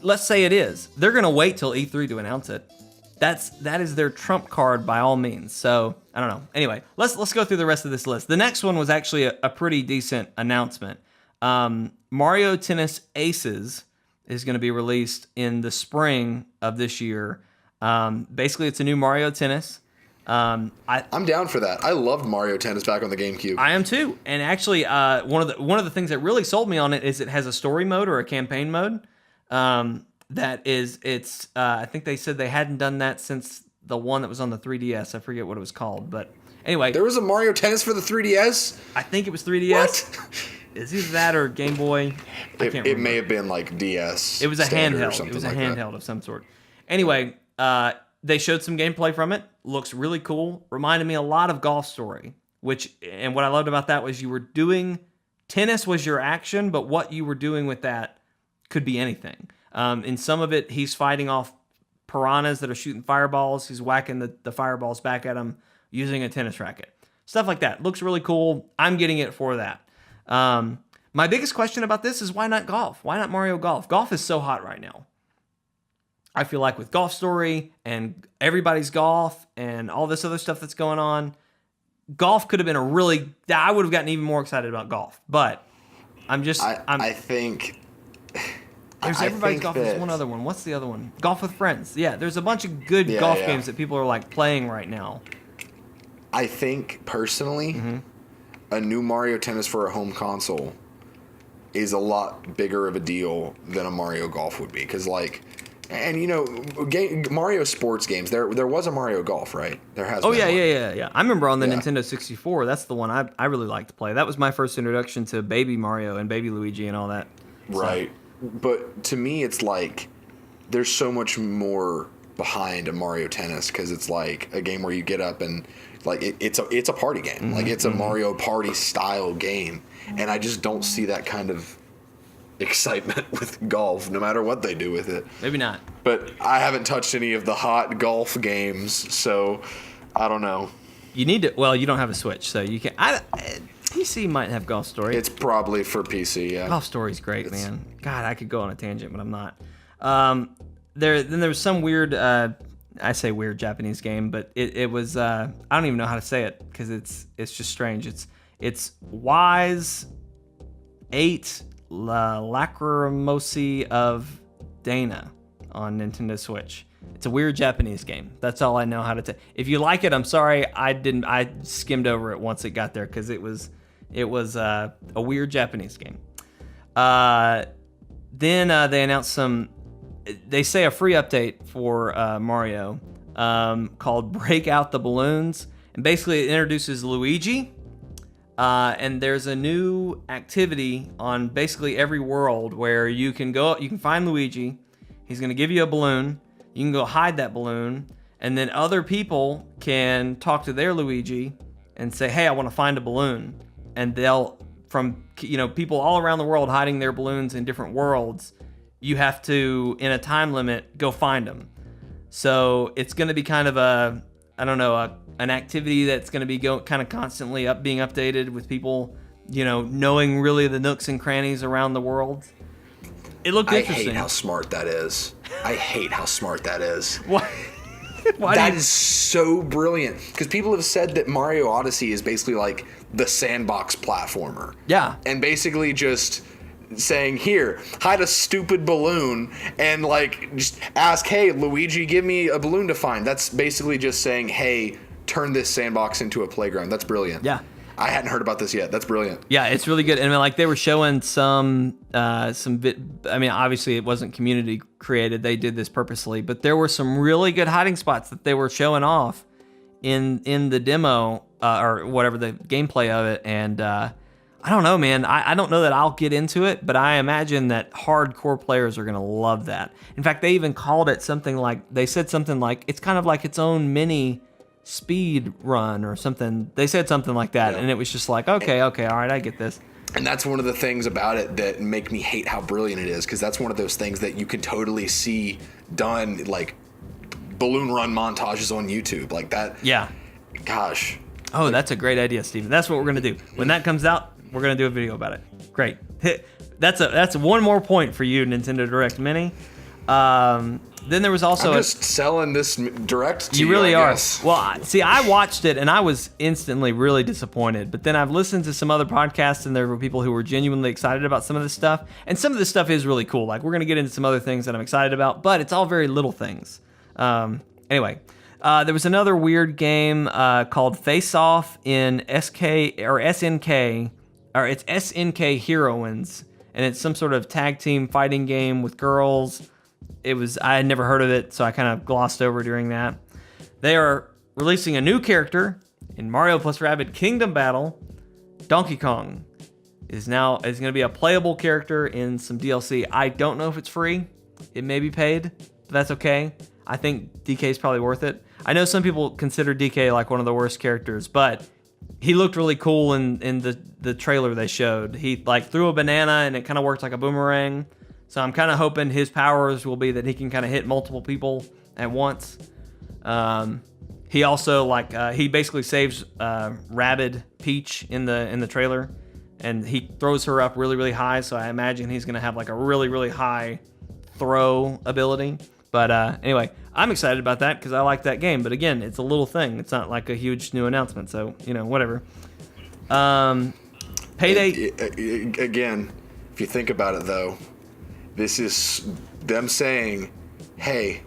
let's say it is. They're gonna wait till E3 to announce it. That is their trump card by all means. So I don't know. Anyway, let's go through the rest of this list. The next one was actually a pretty decent announcement. Mario Tennis Aces is going to be released in the spring of this year. Basically, it's a new Mario Tennis. I'm down for that. I loved Mario Tennis back on the GameCube. I am too. And actually, one of the things that really sold me on it is it has a story mode or a campaign mode. I think they said they hadn't done that since the one that was on the 3DS. I forget what it was called, but anyway, there was a Mario Tennis for the 3DS. I think it was 3DS. What? Is either that or Game Boy? I can't remember. It may have been like DS. It was a handheld. Or something It was a like handheld that. of some sort. Anyway, they showed some gameplay from it. Looks really cool. Reminded me a lot of Golf Story, and what I loved about that was you were doing tennis was your action, but what you were doing with that could be anything. In some of it, he's fighting off piranhas that are shooting fireballs. He's whacking the fireballs back at him using a tennis racket. Stuff like that. Looks really cool. I'm getting it for that. My biggest question about this is why not golf? Why not Mario Golf? Golf is so hot right now. I feel like with Golf Story and Everybody's Golf and all this other stuff that's going on, golf could have been I would have gotten even more excited about golf. But I think there's Everybody's Golf. There's one other one. What's the other one? Golf with Friends. Yeah, there's a bunch of good golf games that people are like playing right now. I think personally, a new Mario Tennis for a home console is a lot bigger of a deal than a Mario Golf would be. Because Mario sports games, there was a Mario Golf, right? There has been one. Yeah. I remember on the Nintendo 64, that's the one I really liked to play. That was my first introduction to Baby Mario and Baby Luigi and all that. Right. But to me, it's like there's so much more behind a Mario Tennis because it's like a game where you get up and like it's a party game. Like it's a Mario Party style game. And I just don't see that kind of excitement with golf, no matter what they do with it. Maybe not. But I haven't touched any of the hot golf games, so I don't know. You need to. Well, you don't have a Switch, so you can. PC might have Golf Story. It's probably for PC. Yeah. Golf Story's great, man. God, I could go on a tangent, but I'm not. There was some weird. I say weird Japanese game, but it was. I don't even know how to say it because it's just strange. It's Wise 8 Lacrimosi of Dana on Nintendo Switch. It's a weird Japanese game. That's all I know how to. If you like it, I'm sorry. I skimmed over it once it got there because it was a weird Japanese game. Then they announced some. They say a free update for Mario called Break Out the Balloons, and basically it introduces Luigi. And there's a new activity on basically every world where you can find Luigi. He's going to give you a balloon. You can go hide that balloon. And then other people can talk to their Luigi and say, hey, I want to find a balloon. And from people all around the world hiding their balloons in different worlds, you have to, in a time limit, go find them. So it's going to be kind of an activity that's going to be kind of constantly being updated with people, knowing really the nooks and crannies around the world. It looked interesting. I hate how smart that is. Why? That is so brilliant. Because people have said that Mario Odyssey is basically like the sandbox platformer. Yeah. And basically just saying, here, hide a stupid balloon and like just ask, hey, Luigi, give me a balloon to find. That's basically just saying, hey, turn this sandbox into a playground. That's brilliant. Yeah. I hadn't heard about this yet. That's brilliant. Yeah, it's really good. And like they were showing some bit. I mean, obviously it wasn't community created. They did this purposely, but there were some really good hiding spots that they were showing off in the demo or whatever, the gameplay of it. And I don't know, man. I don't know that I'll get into it, but I imagine that hardcore players are gonna love that. In fact, they even called it something like it's kind of like its own mini speed run or something. They said something like that, and it was just like, okay, all right, I get this. And that's one of the things about it that make me hate how brilliant it is, because that's one of those things that you can totally see done, like balloon run montages on YouTube, like that. Yeah. Gosh. Oh, that's a great idea, Steven. That's what we're gonna do when that comes out. We're gonna do a video about it. Great. That's one more point for you, Nintendo Direct Mini. Then there was also I'm just selling this Direct to you. You really I are. guess. Well, see, I watched it and I was instantly really disappointed. But then I've listened to some other podcasts and there were people who were genuinely excited about some of this stuff. And some of this stuff is really cool. Like we're gonna get into some other things that I'm excited about, but it's all very little things. Anyway, there was another weird game called Face Off in SNK, or it's SNK Heroines, and it's some sort of tag team fighting game with girls. I had never heard of it, so I kind of glossed over during that. They are releasing a new character in Mario plus Rabbids Kingdom Battle. Donkey Kong is going to be a playable character in some DLC. I don't know if it's free. It may be paid, but that's okay. I think DK is probably worth it. I know some people consider DK like one of the worst characters, but he looked really cool in the trailer they showed. He like threw a banana and it kind of worked like a boomerang. So I'm kind of hoping his powers will be that he can kind of hit multiple people at once. He also he basically saves Rabbid Peach in the trailer, and he throws her up really, really high. So I imagine he's gonna have like a really, really high throw ability. But anyway, I'm excited about that because I like that game. But again, it's a little thing. It's not like a huge new announcement. So whatever. Payday. Again, if you think about it though. This is them saying, hey,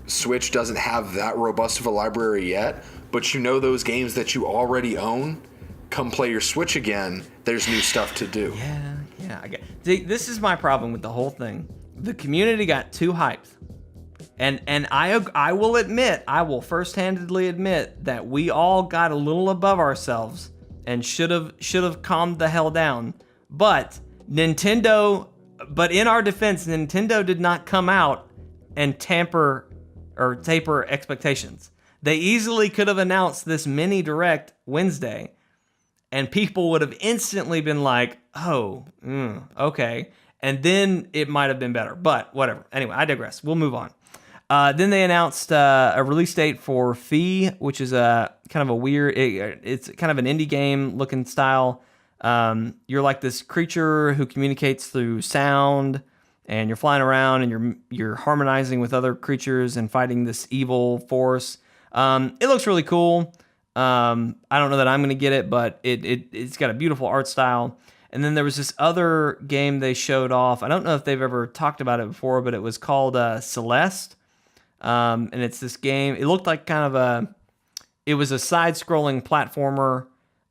Switch doesn't have that robust of a library yet, but those games that you already own, come play your Switch again, there's new stuff to do. Yeah. This is my problem with the whole thing. The community got too hyped. And I will admit, I will first-handedly admit that we all got a little above ourselves and should have calmed the hell down. But in our defense, Nintendo did not come out and taper expectations. They easily could have announced this mini Direct Wednesday, and people would have instantly been like, oh, okay. And then it might have been better, but whatever. Anyway, I digress. We'll move on. Then they announced a release date for Fee, which is a kind of a weird, it's kind of an indie game looking style. You're like this creature who communicates through sound, and you're flying around and you're harmonizing with other creatures and fighting this evil force. It looks really cool. I don't know that I'm gonna get it, but it's got a beautiful art style. And then there was this other game they showed off. I don't know if they've ever talked about it before, but it was called Celeste. And it's this game. It looked like it was a side-scrolling platformer.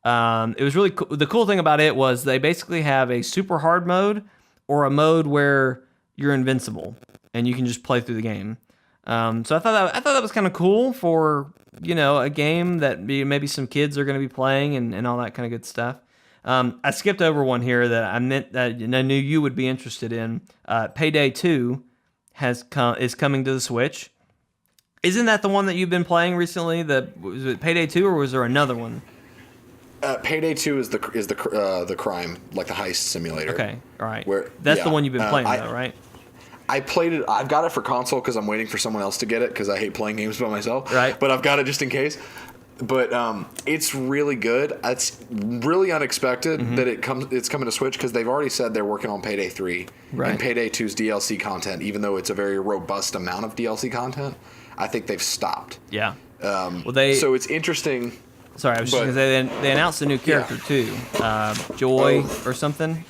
It was really cool. The cool thing about it was they basically have a super hard mode or a mode where you're invincible and you can just play through the game. So I thought that was kind of cool for a game that maybe some kids are going to be playing and all that kind of good stuff. I skipped over one here that I knew you would be interested in. Payday 2 is coming to the Switch. Isn't that the one that you've been playing recently? Was it Payday 2 or was there another one? Payday 2 is the crime, like the heist simulator. Okay, all right. The one you've been playing, though, right? I played it. I've got it for console because I'm waiting for someone else to get it because I hate playing games by myself. Right. But I've got it just in case. But it's really good. It's really unexpected that it's coming to Switch because they've already said they're working on Payday 3 and Payday 2's DLC content. Even though it's a very robust amount of DLC content, I think they've stopped. Yeah. So it's interesting. Sorry, I was just going to say they announced a new character too, Joy or something.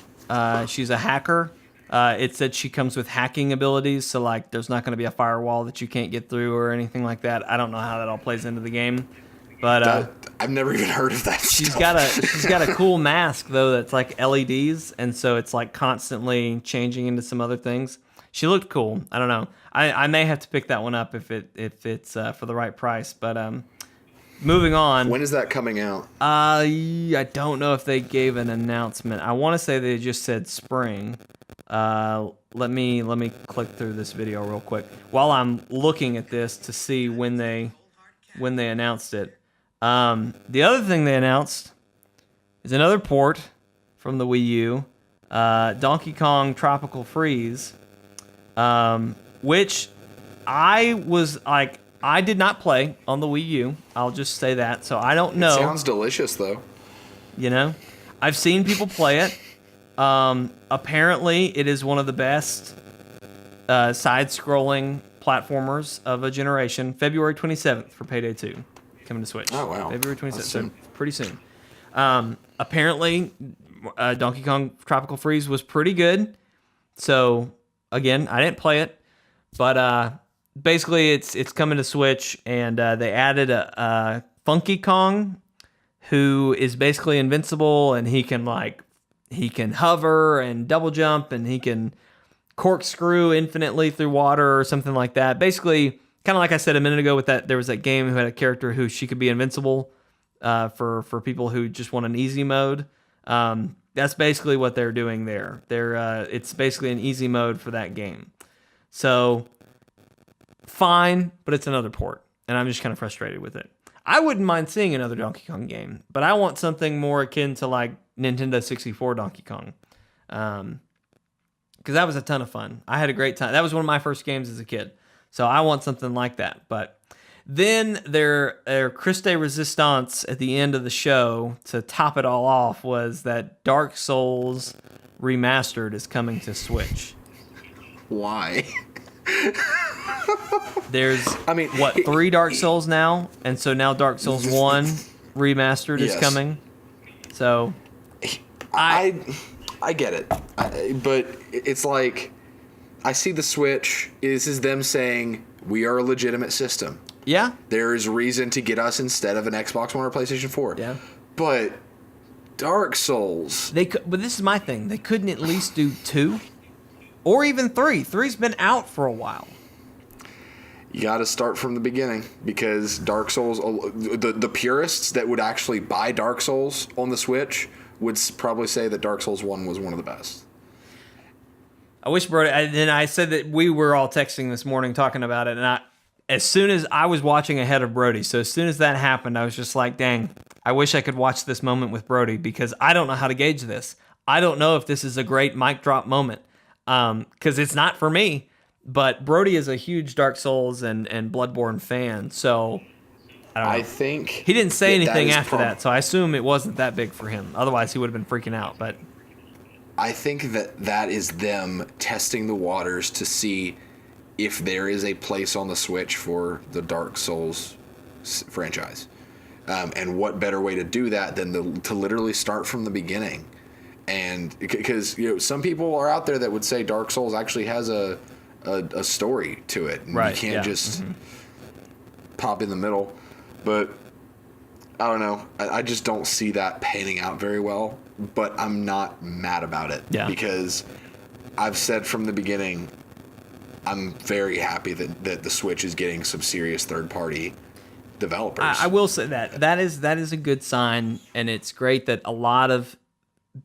She's a hacker. It said she comes with hacking abilities, so like there's not going to be a firewall that you can't get through or anything like that. I don't know how that all plays into the game. But I've never even heard of that. She's got a cool mask though that's like LEDs, and so it's like constantly changing into some other things. She looked cool. I don't know. I may have to pick that one up if it's for the right price. But moving on. When is that coming out? I don't know if they gave an announcement. I want to say they just said spring. Let me click through this video real quick while I'm looking at this to see when they announced it. The other thing they announced is another port from the Wii U, Donkey Kong Tropical Freeze, which I did not play on the Wii U. I'll just say that. So I don't know. It sounds delicious though. You know, I've seen people play it. Apparently it is one of the best side-scrolling platformers of a generation. February 27th for Payday 2 coming to Switch. Oh wow, February 27th, so pretty soon. Apparently Donkey Kong Tropical Freeze was pretty good. So again, I didn't play it, but basically it's coming to Switch, and they added a Funky Kong who is basically invincible, and he can hover and double jump, and he can corkscrew infinitely through water or something like that. Basically, kind of like I said a minute ago with that, there was that game who had a character who she could be invincible for people who just want an easy mode. That's basically what they're doing there. It's basically an easy mode for that game. So, fine, but it's another port, and I'm just kind of frustrated with it. I wouldn't mind seeing another Donkey Kong game, but I want something more akin to like Nintendo 64 Donkey Kong. Because that was a ton of fun. I had a great time. That was one of my first games as a kid. So I want something like that. But then their Christe Resistance at the end of the show, to top it all off, was that Dark Souls Remastered is coming to Switch. Why? There's, 3 Dark Souls now? And so now Dark Souls 1 Remastered is coming. So I get it. But it's like, I see the Switch. This is them saying, we are a legitimate system. Yeah. There is reason to get us instead of an Xbox One or PlayStation 4. Yeah. But Dark Souls. But this is my thing. They couldn't at least do 2? Or even 3. 3's been out for a while. You got to start from the beginning, because Dark Souls, the purists that would actually buy Dark Souls on the Switch would probably say that Dark Souls 1 was one of the best. I wish Brody, and I said that we were all texting this morning talking about it, and as soon as I was watching ahead of Brody, so as soon as that happened, I was just like, dang, I wish I could watch this moment with Brody, because I don't know how to gauge this. I don't know if this is a great mic drop moment, because it's not for me, but Brody is a huge Dark Souls and Bloodborne fan, so I don't know. I think he didn't say anything after that, so I assume it wasn't that big for him. Otherwise, he would have been freaking out, but I think that is them testing the waters to see if there is a place on the Switch for the Dark Souls franchise. And what better way to do that than to literally start from the beginning. And because some people are out there that would say Dark Souls actually has a story to it. And right, you can't just pop in the middle. But I don't know. I just don't see that panning out very well. But I'm not mad about it. Yeah. Because I've said from the beginning, I'm very happy that the Switch is getting some serious third-party developers. I will say that is a good sign, and it's great that a lot of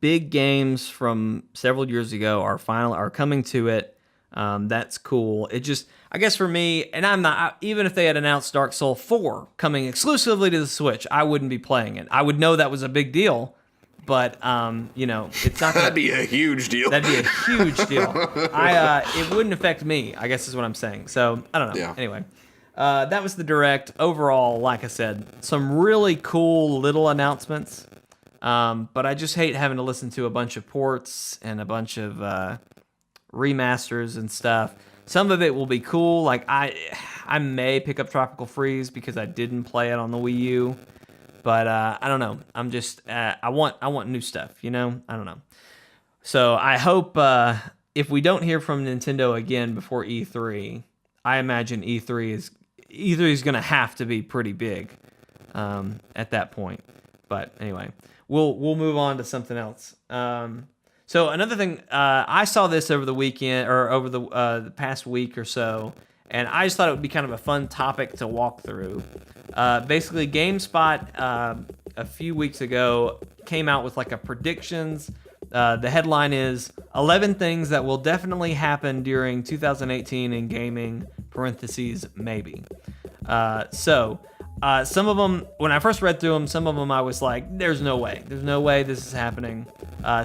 big games from several years ago are coming to it. That's cool. It just, I guess for me, and I'm not, even if they had announced Dark Souls 4 coming exclusively to the Switch, I wouldn't be playing it. I would know that was a big deal, but it's not. That'd be a huge deal. That'd be a huge deal. It wouldn't affect me, I guess is what I'm saying. So I don't know. Yeah. Anyway, that was the direct. Overall, like I said, some really cool little announcements. But I just hate having to listen to a bunch of ports and a bunch of remasters and stuff. Some of it will be cool. Like I may pick up Tropical Freeze because I didn't play it on the Wii U. But I don't know. I'm just I want new stuff, I don't know. So I hope if we don't hear from Nintendo again before E3, I imagine E3 is going to have to be pretty big at that point. But anyway, we'll move on to something else. So another thing, I saw this over the weekend or over the past week or so, and I just thought it would be kind of a fun topic to walk through. Basically, GameSpot a few weeks ago came out with like a predictions. The headline is 11 things that will definitely happen during 2018 in gaming, parentheses, maybe. So some of them, when I first read through them, some of them I was like, there's no way this is happening.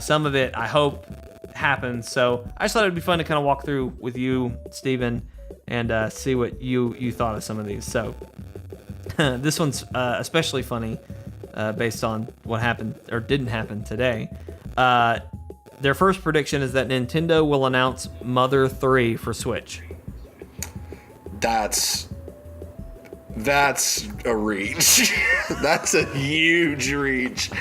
Some of it I hope happens. So I just thought it'd be fun to kind of walk through with you, Steven, and see what you thought of some of these. So this one's especially funny based on what happened or didn't happen today. Their first prediction is that Nintendo will announce Mother 3 for Switch. That's a reach. That's a huge reach.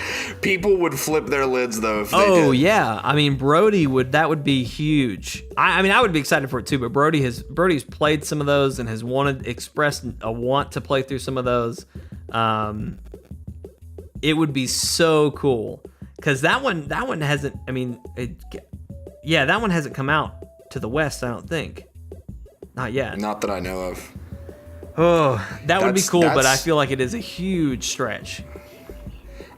People would flip their lids though if they did. Oh yeah, I mean that would be huge. I would be excited for it too. But Brody's played some of those and has expressed a want to play through some of those. It would be so cool because that one hasn't. That one hasn't come out to the West. I don't think. Not yet. Not that I know of. Oh, that would be cool, but I feel like it is a huge stretch.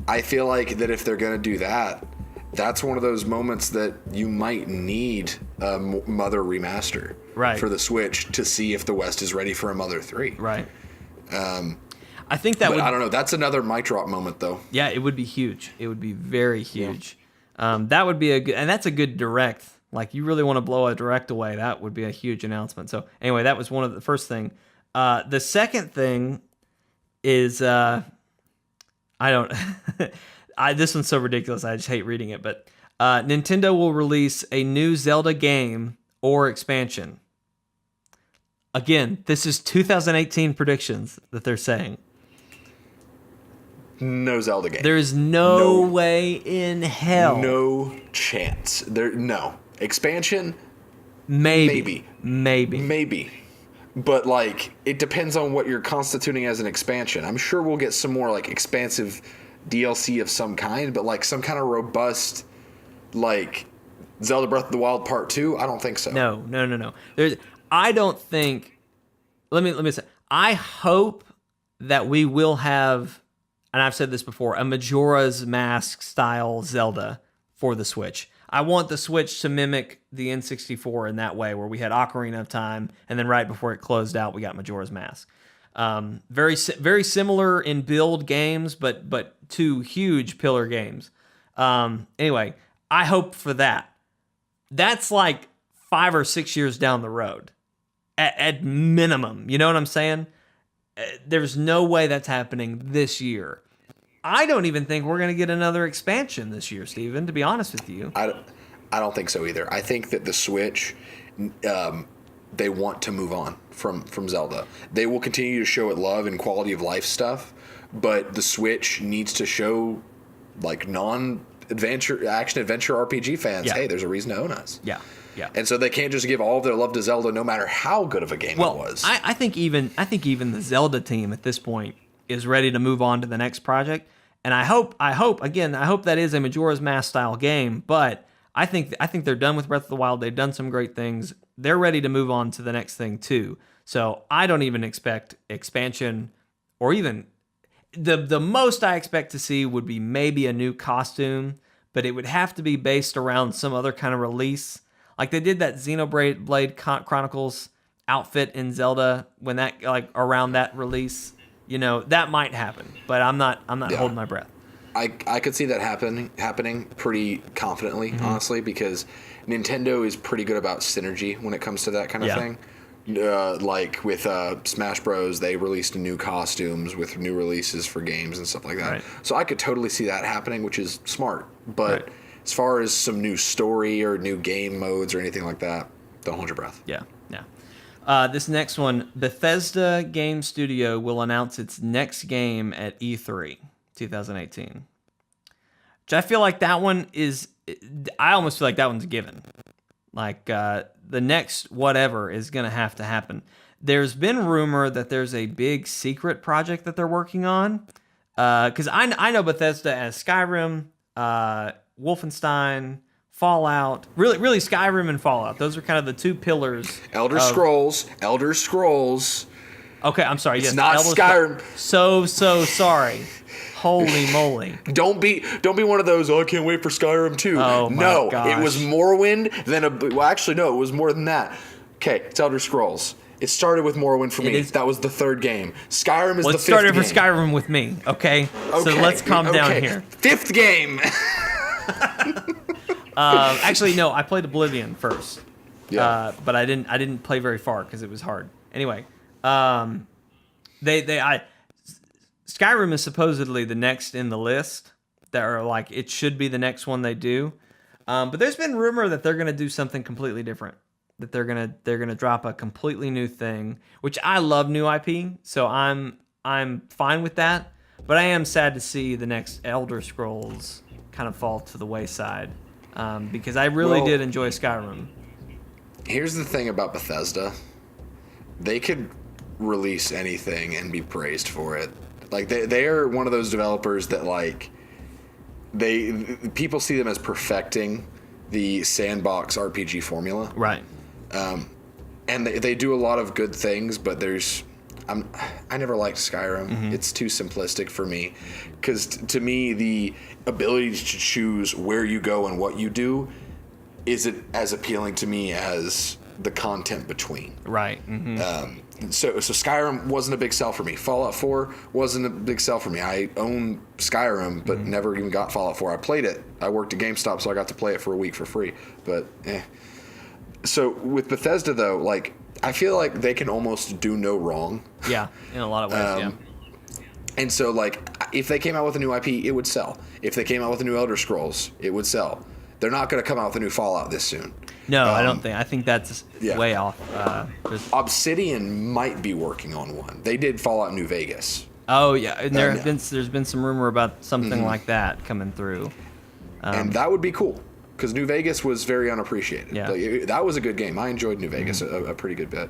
I feel like that if they're going to do that, that's one of those moments that you might need a Mother remaster for the Switch to see if the West is ready for a Mother 3. Right. I think that would... I don't know. That's another mic drop moment, though. Yeah, it would be huge. It would be very huge. Yeah. That would be and that's a good direct. Like, you really want to blow a direct away, that would be a huge announcement. So, anyway, that was one of the first thing. The second thing is, I don't, this one's so ridiculous, I just hate reading it, but Nintendo will release a new Zelda game or expansion. Again, this is 2018 predictions that they're saying. No Zelda game. There is no way in hell. No chance. No. Expansion? Maybe. But, like, it depends on what you're constituting as an expansion. I'm sure we'll get some more, like, expansive DLC of some kind, but, like, some kind of robust, like, Zelda Breath of the Wild Part 2? I don't think so. No. I don't think... Let me say... I hope that we will have, and I've said this before, a Majora's Mask-style Zelda for the Switch. I want the Switch to mimic the N64 in that way, where we had Ocarina of Time, and then right before it closed out, we got Majora's Mask. Very similar in build games, but two huge pillar games. Anyway, I hope for that. That's like 5 or 6 years down the road, at minimum. You know what I'm saying? There's no way that's happening this year. I don't even think we're going to get another expansion this year, Steven, to be honest with you. I don't think so either. I think that the Switch, they want to move on from Zelda. They will continue to show it love and quality of life stuff, but the Switch needs to show, like, non-adventure, action-adventure RPG fans, hey, there's a reason to own us. Yeah. And so they can't just give all of their love to Zelda no matter how good of a game it was. I think even the Zelda team at this point is ready to move on to the next project. And I hope that is a Majora's Mask style game, but I think they're done with Breath of the Wild. They've done some great things. They're ready to move on to the next thing too. So I don't even expect expansion, or even the most I expect to see would be maybe a new costume, but it would have to be based around some other kind of release. Like they did that Xenoblade Chronicles outfit in Zelda when around that release. That might happen, but I'm not holding my breath. I could see that happening pretty confidently, honestly, because Nintendo is pretty good about synergy when it comes to that kind of thing. Like with Smash Bros, they released new costumes with new releases for games and stuff like that. Right. So I could totally see that happening, which is smart. But as far as some new story or new game modes or anything like that, don't hold your breath. Yeah. This next one, Bethesda Game Studio will announce its next game at E3 2018. Which I feel like that one is, I almost feel like that one's a given. Like, the next whatever is going to have to happen. There's been rumor that there's a big secret project that they're working on. Because I know Bethesda as Skyrim, Wolfenstein, Fallout. Really Skyrim and Fallout. Those are kind of the two pillars. Elder Scrolls. Okay, I'm sorry. It's yes, not Skyrim. So sorry. Holy moly. Don't be one of those, I can't wait for Skyrim 2. Oh my no, gosh. It was Morrowind, it was more than that. Okay, it's Elder Scrolls. It started with Morrowind for me. That was the third game. Skyrim is the fifth game. Let's start it for Skyrim with me, okay? So let's calm down here. Fifth game. Actually, no, I played Oblivion first. Yeah. But I didn't play very far because it was hard. Anyway, Skyrim is supposedly the next in the list. That are like, it should be the next one they do. But there's been rumor that they're gonna do something completely different. That they're gonna drop a completely new thing, which I love new IP, so I'm fine with that. But I am sad to see the next Elder Scrolls kind of fall to the wayside, because I really did enjoy Skyrim. Here's the thing about Bethesda: they could release anything and be praised for it. Like they are one of those developers that like people see them as perfecting the sandbox RPG formula. Right. And they do a lot of good things, but I never liked Skyrim. Mm-hmm. It's too simplistic for me, because to me the ability to choose where you go and what you do isn't as appealing to me as the content between. Right. Mm-hmm. So Skyrim wasn't a big sell for me. Fallout 4 wasn't a big sell for me. I own Skyrim, but never even got Fallout 4. I played it. I worked at GameStop, so I got to play it for a week for free. But So with Bethesda, though, like, I feel like they can almost do no wrong. Yeah, in a lot of ways, yeah. And so, like, if they came out with a new IP, it would sell. If they came out with a new Elder Scrolls, it would sell. They're not going to come out with a new Fallout this soon. No, I don't think. I think that's way off. Obsidian might be working on one. They did Fallout New Vegas. Oh yeah, and there's been some rumor about something like that coming through. And that would be cool, because New Vegas was very unappreciated. Yeah. Like, that was a good game. I enjoyed New Vegas a pretty good bit.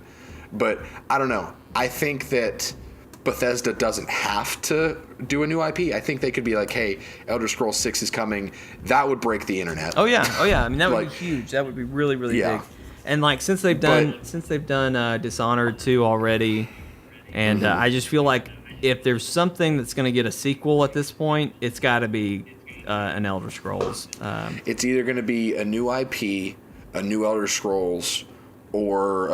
But I don't know. I think that Bethesda doesn't have to do a new IP. I think they could be like, hey, Elder Scrolls 6 is coming. That would break the internet. Oh yeah. I mean, that would be huge. That would be really big. And like since they've done Dishonored 2 already, and I just feel like if there's something that's going to get a sequel at this point, it's got to be an Elder Scrolls. It's either going to be a new IP, a new Elder Scrolls, or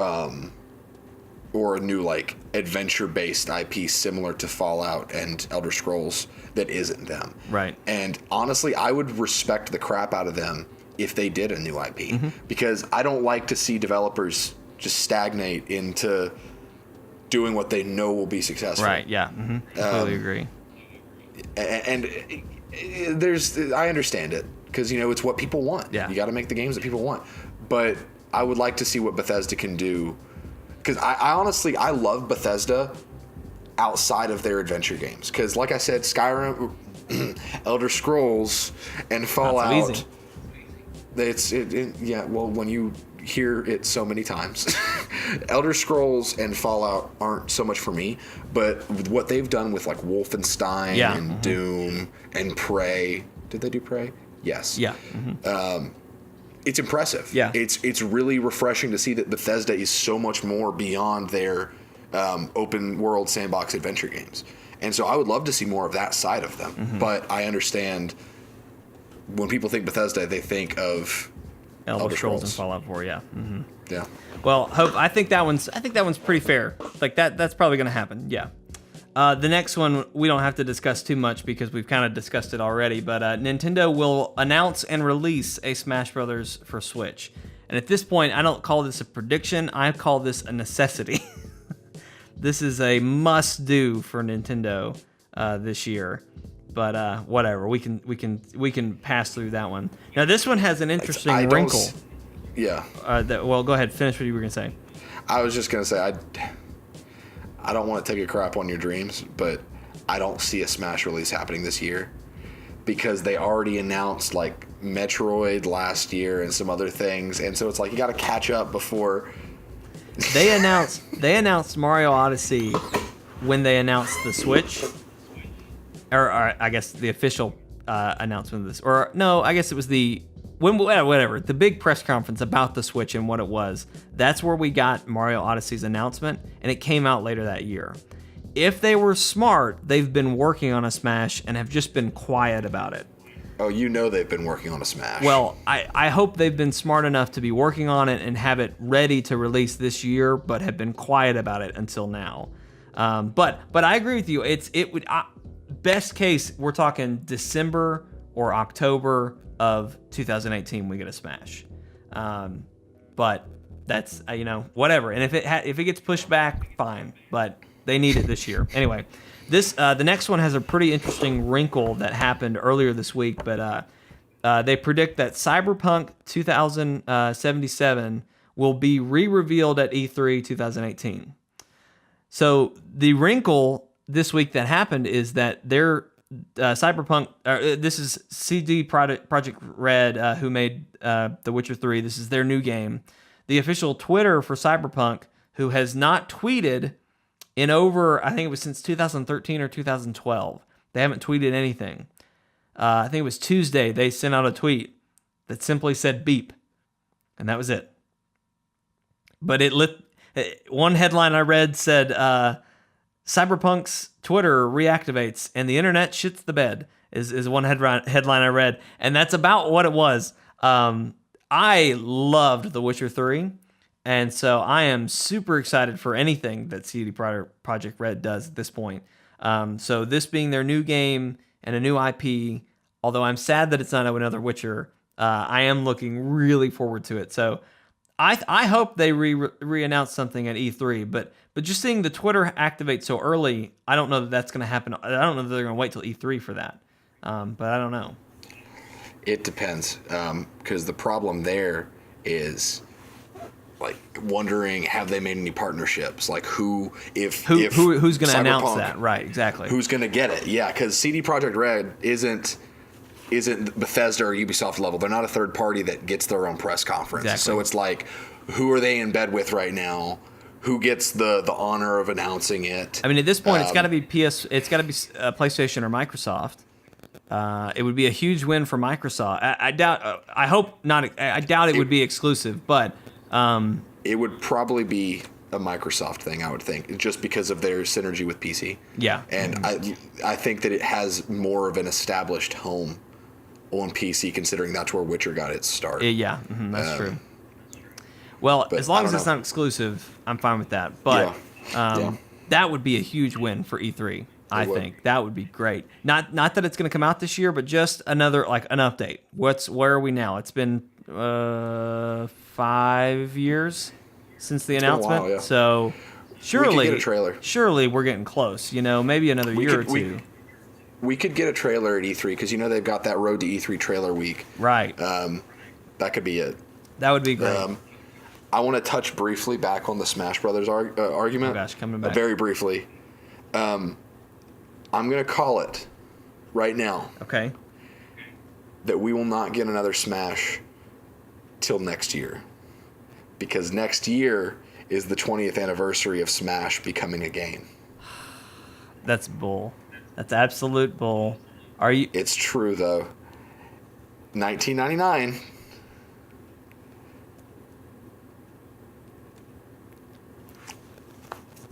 a new like adventure-based IP similar to Fallout and Elder Scrolls that isn't them. Right. And honestly, I would respect the crap out of them if they did a new IP, because I don't like to see developers just stagnate into doing what they know will be successful. Right. Yeah. Completely agree. And I understand it, because it's what people want. Yeah. You got to make the games that people want. But I would like to see what Bethesda can do. Because I honestly, I love Bethesda outside of their adventure games. Because like I said, Skyrim, Elder Scrolls, and Fallout, when you hear it so many times, Elder Scrolls and Fallout aren't so much for me. But what they've done with like Wolfenstein and Doom and Prey, did they do Prey? Yes. Yeah. It's impressive. Yeah. It's really refreshing to see that Bethesda is so much more beyond their open world sandbox adventure games. And so I would love to see more of that side of them. But I understand when people think Bethesda, they think of Elder Scrolls and Fallout 4, yeah. Yeah. Well, I think that one's pretty fair. Like that's probably going to happen. Yeah. The next one we don't have to discuss too much because we've kind of discussed it already, but Nintendo will announce and release a Smash Brothers for Switch. And at this point, I don't call this a prediction, I call this a necessity. This is a must-do for Nintendo this year. But whatever, we can pass through that one. Now this one has an interesting wrinkle. Yeah. Well, go ahead, finish what you were gonna say. I was just gonna say I don't want to take a crap on your dreams, but I don't see a Smash release happening this year because they already announced like Metroid last year and some other things, and so it's like you got to catch up before. They announced Mario Odyssey when they announced the Switch, or I guess the official announcement of this, or no, I guess it was whatever, the big press conference about the Switch and what it was. That's where we got Mario Odyssey's announcement, and it came out later that year. If they were smart, they've been working on a Smash and have just been quiet about it. Oh, they've been working on a Smash. Well, I hope they've been smart enough to be working on it and have it ready to release this year, but have been quiet about it until now. But I agree with you. It would best case, we're talking December or October of 2018 we get a Smash. But that's whatever. And if it gets pushed back, fine. But they need it this year. Anyway, the next one has a pretty interesting wrinkle that happened earlier this week. But they predict that Cyberpunk 2077 will be re-revealed at E3 2018. So the wrinkle this week that happened is that their Cyberpunk, this is CD Projekt Red, who made The Witcher 3. This is their new game. The official Twitter for Cyberpunk, who has not tweeted in over, I think it was since 2013 or 2012. They haven't tweeted anything. I think it was Tuesday, they sent out a tweet that simply said beep. And that was it. But one headline I read said, Cyberpunk's Twitter reactivates and the internet shits the bed is one headline I read. And that's about what it was. I loved The Witcher 3. And so I am super excited for anything that CD Projekt Red does at this point. So this being their new game and a new IP, although I'm sad that it's not another Witcher, I am looking really forward to it. So I hope they re-announce something at E3, but just seeing the Twitter activate so early, I don't know that that's going to happen. I don't know that they're going to wait till E3 for that, but I don't know. It depends, because the problem there is like wondering, have they made any partnerships? Like who's going to announce that? Right, exactly. Who's going to get it? Yeah, because CD Projekt Red isn't Bethesda or Ubisoft level. They're not a third party that gets their own press conference. Exactly. So it's like, who are they in bed with right now? Who gets the honor of announcing it? I mean, at this point, it's got to be PlayStation or Microsoft. It would be a huge win for Microsoft. I doubt. I hope not. I doubt it would be exclusive, but it would probably be a Microsoft thing, I would think, just because of their synergy with PC. Yeah, and I think that it has more of an established home on PC, considering that's where Witcher got its start. Yeah, that's true. Well, as long as it's not exclusive, I'm fine with that. But that would be a huge win for E3. I think that would be great. Not that it's going to come out this year, but just another an update. Where are we now? It's been 5 years since the announcement. While, yeah. So surely we could get a trailer. Surely we're getting close. Maybe another year or two. We could get a trailer at E3 because they've got that Road to E3 trailer week. Right. That could be it. That would be great. I want to touch briefly back on the Smash Brothers argument. Oh gosh, coming back. Very briefly. I'm going to call it right now. Okay. That we will not get another Smash till next year. Because next year is the 20th anniversary of Smash becoming a game. That's bull. That's absolute bull. Are you? It's true, though. 1999.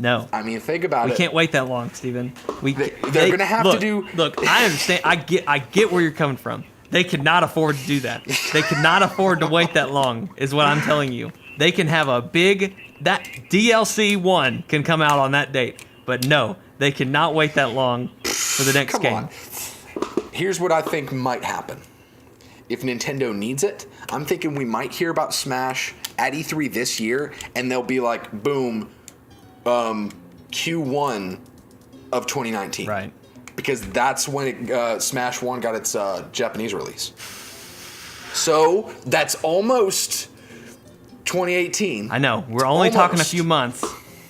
No. I mean, think about it. We can't wait that long, Steven. They're going to have to do... Look, I understand. I get where you're coming from. They cannot afford to do that. They cannot afford to wait that long, is what I'm telling you. They can have that DLC 1 can come out on that date. But no, They cannot wait that long for the next game. On. Here's what I think might happen. If Nintendo needs it, I'm thinking we might hear about Smash at E3 this year, and they'll be like, boom, Q1 of 2019. Right. Because that's when Smash 1 got its Japanese release. So that's almost 2018. I know. We're only talking a few months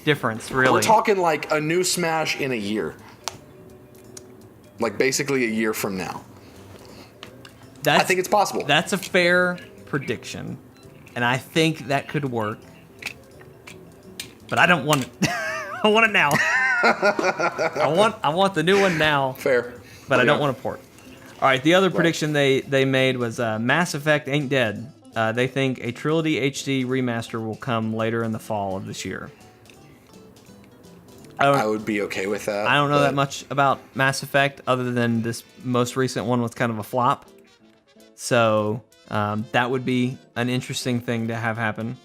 difference, really. We're talking like a new Smash in a year. Like basically a year from now. I think it's possible. That's a fair prediction. And I think that could work. But I don't want it. I want it now. I want the new one now. Fair. But I don't want to port. All right, the other prediction they made was Mass Effect ain't dead. They think a Trilogy HD remaster will come later in the fall of this year. I would be okay with that. I don't know that much about Mass Effect other than this most recent one was kind of a flop. So that would be an interesting thing to have happen.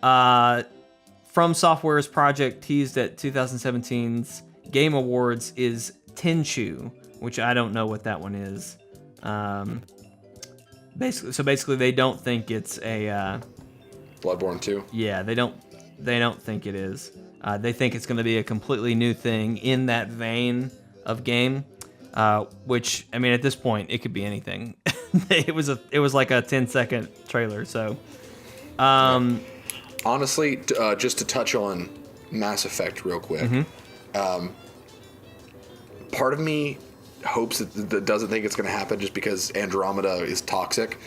From Software's project teased at 2017's Game Awards is Tenchu, which I don't know what that one is. Basically, they don't think it's a Bloodborne 2. Yeah, they don't think it is. They think it's going to be a completely new thing in that vein of game. Which, I mean, at this point, it could be anything. It was like a 10-second trailer. So, honestly, just to touch on Mass Effect real quick, part of me hopes that doesn't think it's going to happen just because Andromeda is toxic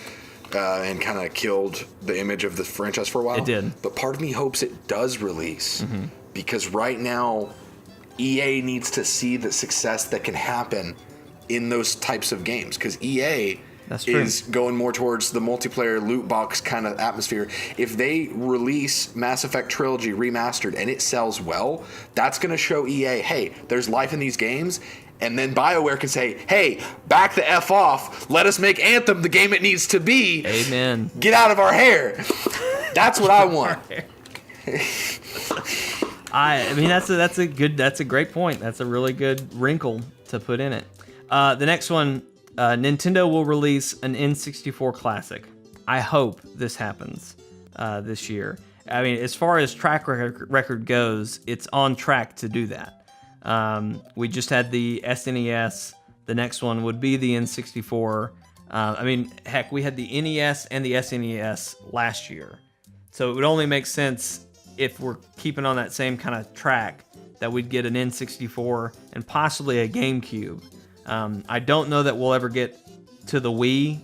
and kind of killed the image of the franchise for a while. It did. But part of me hopes it does release because right now EA needs to see the success that can happen in those types of games because EA is going more towards the multiplayer loot box kind of atmosphere. If they release Mass Effect Trilogy remastered and it sells well, that's going to show EA, hey, there's life in these games. And then BioWare can say, hey, back the F off. Let us make Anthem the game it needs to be. Amen. Get out of our hair. That's what I want. I mean, that's a great point. That's a really good wrinkle to put in it. The next one, Nintendo will release an N64 classic. I hope this happens this year. I mean, as far as track record goes, it's on track to do that. We just had the SNES. The next one would be the N64. I mean, heck, we had the NES and the SNES last year. So it would only make sense if we're keeping on that same kind of track that we'd get an N64 and possibly a GameCube. I don't know that we'll ever get to the Wii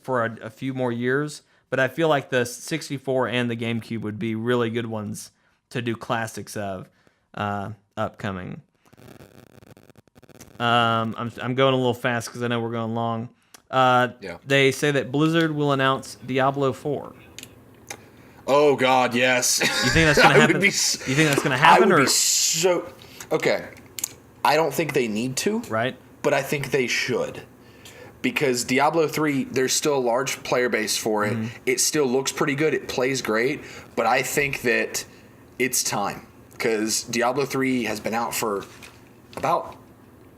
for a few more years, but I feel like the 64 and the GameCube would be really good ones to do classics of upcoming. I'm going a little fast because I know we're going long. They say that Blizzard will announce Diablo 4. Oh God, yes. You think that's going to happen? You think that's going to happen? I would be so okay. I don't think they need to. Right. But I think they should. Because Diablo 3, there's still a large player base for it. It still looks pretty good. It plays great. But I think that it's time. Because Diablo 3 has been out for about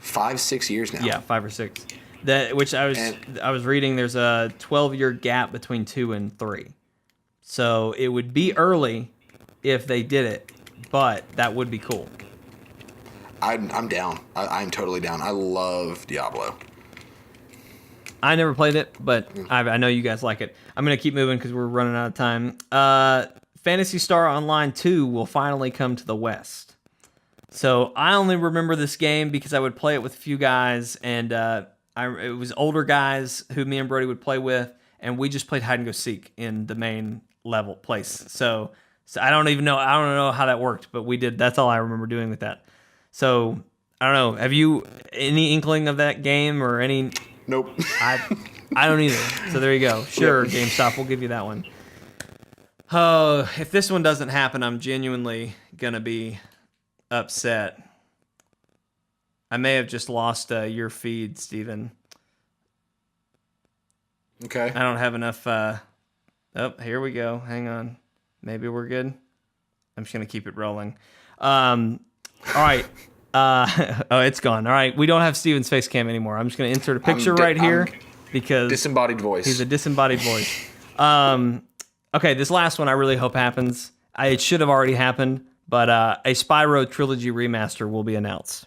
5-6 years now. Yeah, 5 or 6. Which I was reading. There's a 12-year gap between 2 and 3. So it would be early if they did it, but that would be cool. I'm down. I'm totally down. I love Diablo. I never played it, but I know you guys like it. I'm going to keep moving because we're running out of time. Phantasy Star Online 2 will finally come to the West. So I only remember this game because I would play it with a few guys, and it was older guys who me and Brody would play with, and we just played hide and go seek in the main level place. So I don't even know. I don't know how that worked, but we did. That's all I remember doing with that. So I don't know. Have you any inkling of that game or any? Nope. I don't either. So there you go. Sure, GameStop, we'll give you that one. Oh, if this one doesn't happen, I'm genuinely gonna be upset. I may have just lost your feed, Steven. Okay. I don't have enough. Oh, here we go. Hang on. Maybe we're good. I'm just gonna keep it rolling. All right. Oh, it's gone. All right, we don't have Steven's face cam anymore. I'm just going to insert a picture here because disembodied voice. He's a disembodied voice. Okay, this last one I really hope happens. It should have already happened, but a Spyro Trilogy remaster will be announced.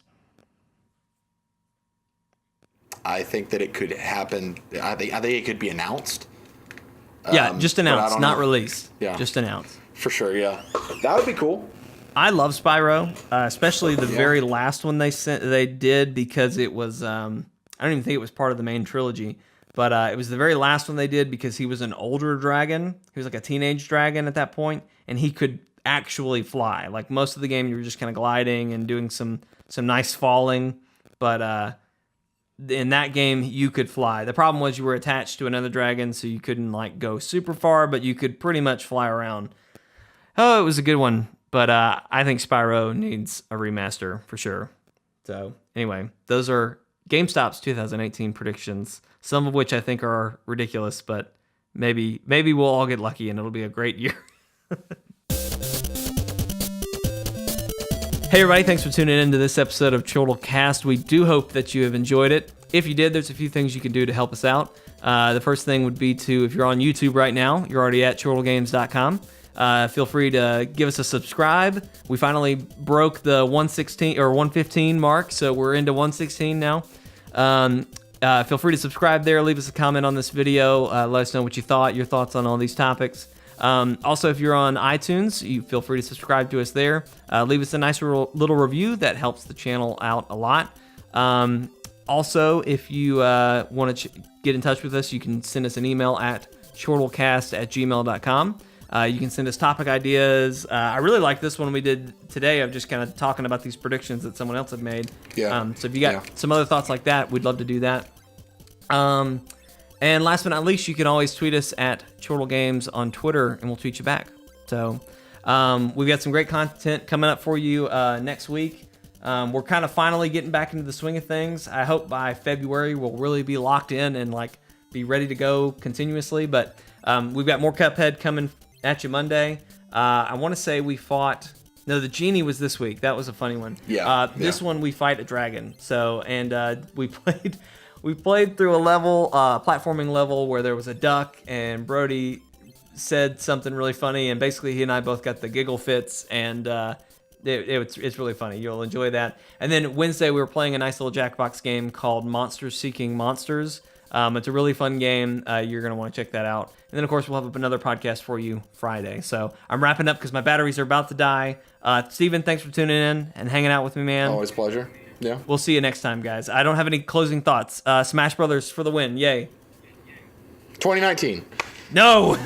I think that it could happen. I think it could be announced. Yeah, just announced, not released. Yeah, just announced. For sure, yeah. That would be cool. I love Spyro, especially the very last one they did because it was I don't even think it was part of the main trilogy, but it was the very last one they did because he was an older dragon. He was like a teenage dragon at that point, and he could actually fly. Like most of the game, you were just kind of gliding and doing some nice falling, but in that game you could fly. The problem was you were attached to another dragon, so you couldn't like go super far, but you could pretty much fly around. Oh, it was a good one. But I think Spyro needs a remaster for sure. So anyway, those are GameStop's 2018 predictions, some of which I think are ridiculous, but maybe we'll all get lucky and it'll be a great year. Hey everybody, thanks for tuning in to this episode of Chortle Cast. We do hope that you have enjoyed it. If you did, there's a few things you can do to help us out. The first thing would be to, if you're on YouTube right now, you're already at chortlegames.com. Feel free to give us a subscribe. We finally broke the 116 or 115 mark, so we're into 116 now. Feel free to subscribe there. Leave us a comment on this video. Let us know what you thought, your thoughts on all these topics. Also, if you're on iTunes, you feel free to subscribe to us there. Leave us a nice little review. That helps the channel out a lot. Also, if you want to get in touch with us, you can send us an email at chortlecast@gmail.com. You can send us topic ideas. I really like this one we did today of just kind of talking about these predictions that someone else had made. Yeah. So if you got some other thoughts like that, we'd love to do that. And last but not least, you can always tweet us at Chortle Games on Twitter, and we'll tweet you back. So we've got some great content coming up for you next week. We're kind of finally getting back into the swing of things. I hope by February we'll really be locked in and like be ready to go continuously. But we've got more Cuphead coming at you Monday. I want to say we fought. No, the genie was this week. That was a funny one. This one we fight a dragon. So we played through a level, platforming level where there was a duck and Brody said something really funny, and basically he and I both got the giggle fits, and it's really funny. You'll enjoy that. And then Wednesday we were playing a nice little Jackbox game called Monsters Seeking Monsters. It's a really fun game. You're going to want to check that out. And then, of course, we'll have up another podcast for you Friday. So I'm wrapping up because my batteries are about to die. Steven, thanks for tuning in and hanging out with me, man. Always a pleasure. Yeah. We'll see you next time, guys. I don't have any closing thoughts. Smash Brothers for the win. Yay. 2019. No.